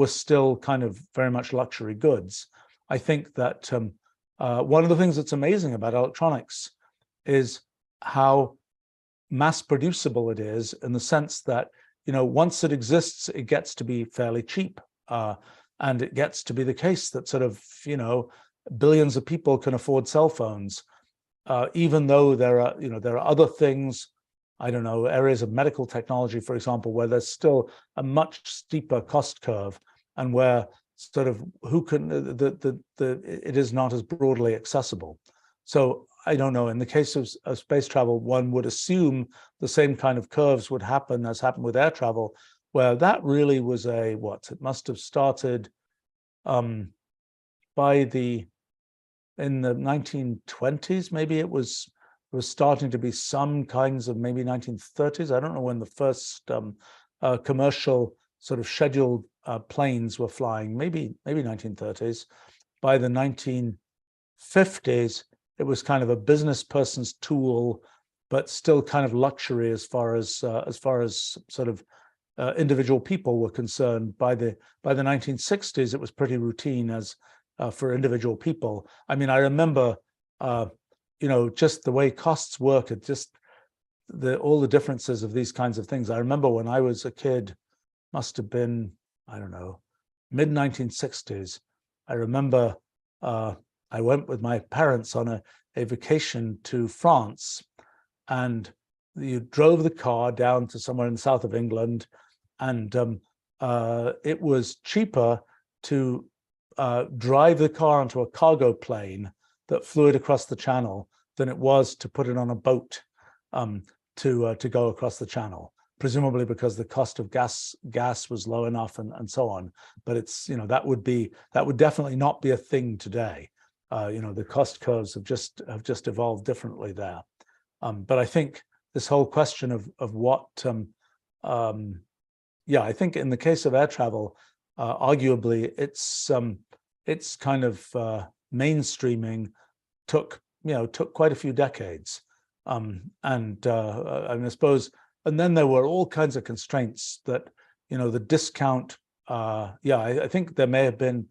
still kind of very much luxury goods. I think that one of the things that's amazing about electronics is how mass producible it is, in the sense that, once it exists, it gets to be fairly cheap. And it gets to be the case that sort of, billions of people can afford cell phones, even though there are other things, I don't know, areas of medical technology, for example, where there's still a much steeper cost curve, and where sort of it is not as broadly accessible. So I don't know, in the case of space travel, one would assume the same kind of curves would happen as happened with air travel, where that really was it must have started in the 1920s, maybe it was starting to be some kinds of, maybe 1930s. I don't know when the first commercial sort of scheduled planes were flying, maybe 1930s. By the 1950s, it was kind of a business person's tool, but still kind of luxury as far as sort of individual people were concerned. By the 1960s, it was pretty routine as for individual people. I mean, I remember, just the way costs work, it just all the differences of these kinds of things. I remember when I was a kid, must have been, I don't know, mid 1960s. I remember I went with my parents on a vacation to France, and you drove the car down to somewhere in the south of England, and it was cheaper to drive the car onto a cargo plane that flew it across the channel than it was to put it on a boat to go across the channel, presumably because the cost of gas was low enough, and so on. But it's, that would definitely not be a thing today. The cost curves have just evolved differently there. But I think this whole question of what, I think in the case of air travel, arguably it's kind of mainstreaming took quite a few decades. I mean, I suppose, and then there were all kinds of constraints that, the discount, I think there may have been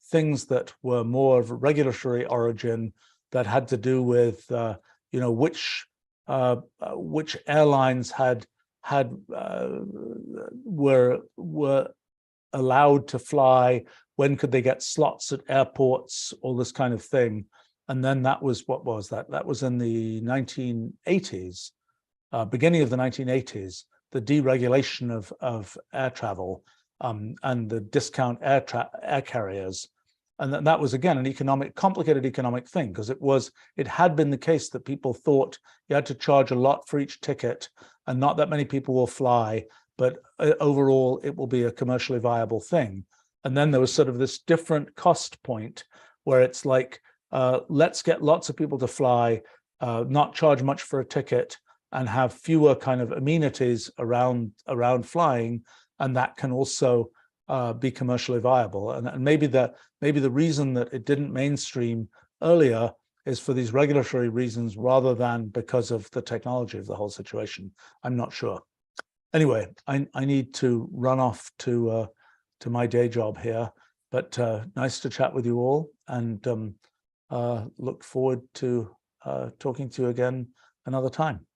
things that were more of a regulatory origin that had to do with, which which airlines were allowed to fly, when could they get slots at airports, all this kind of thing. And then that was, what was that? That was in the 1980s, beginning of the 1980s, the deregulation of air travel and the discount air carriers. And that was, again, an complicated economic thing, because it had been the case that people thought you had to charge a lot for each ticket and not that many people will fly, but overall it will be a commercially viable thing. And then there was sort of this different cost point where it's like, let's get lots of people to fly, not charge much for a ticket, and have fewer kind of amenities around flying, and that can also be commercially viable. And maybe the reason that it didn't mainstream earlier is for these regulatory reasons rather than because of the technology of the whole situation. I'm not sure. Anyway, I need to run off to my day job here, but nice to chat with you all, and look forward to talking to you again another time.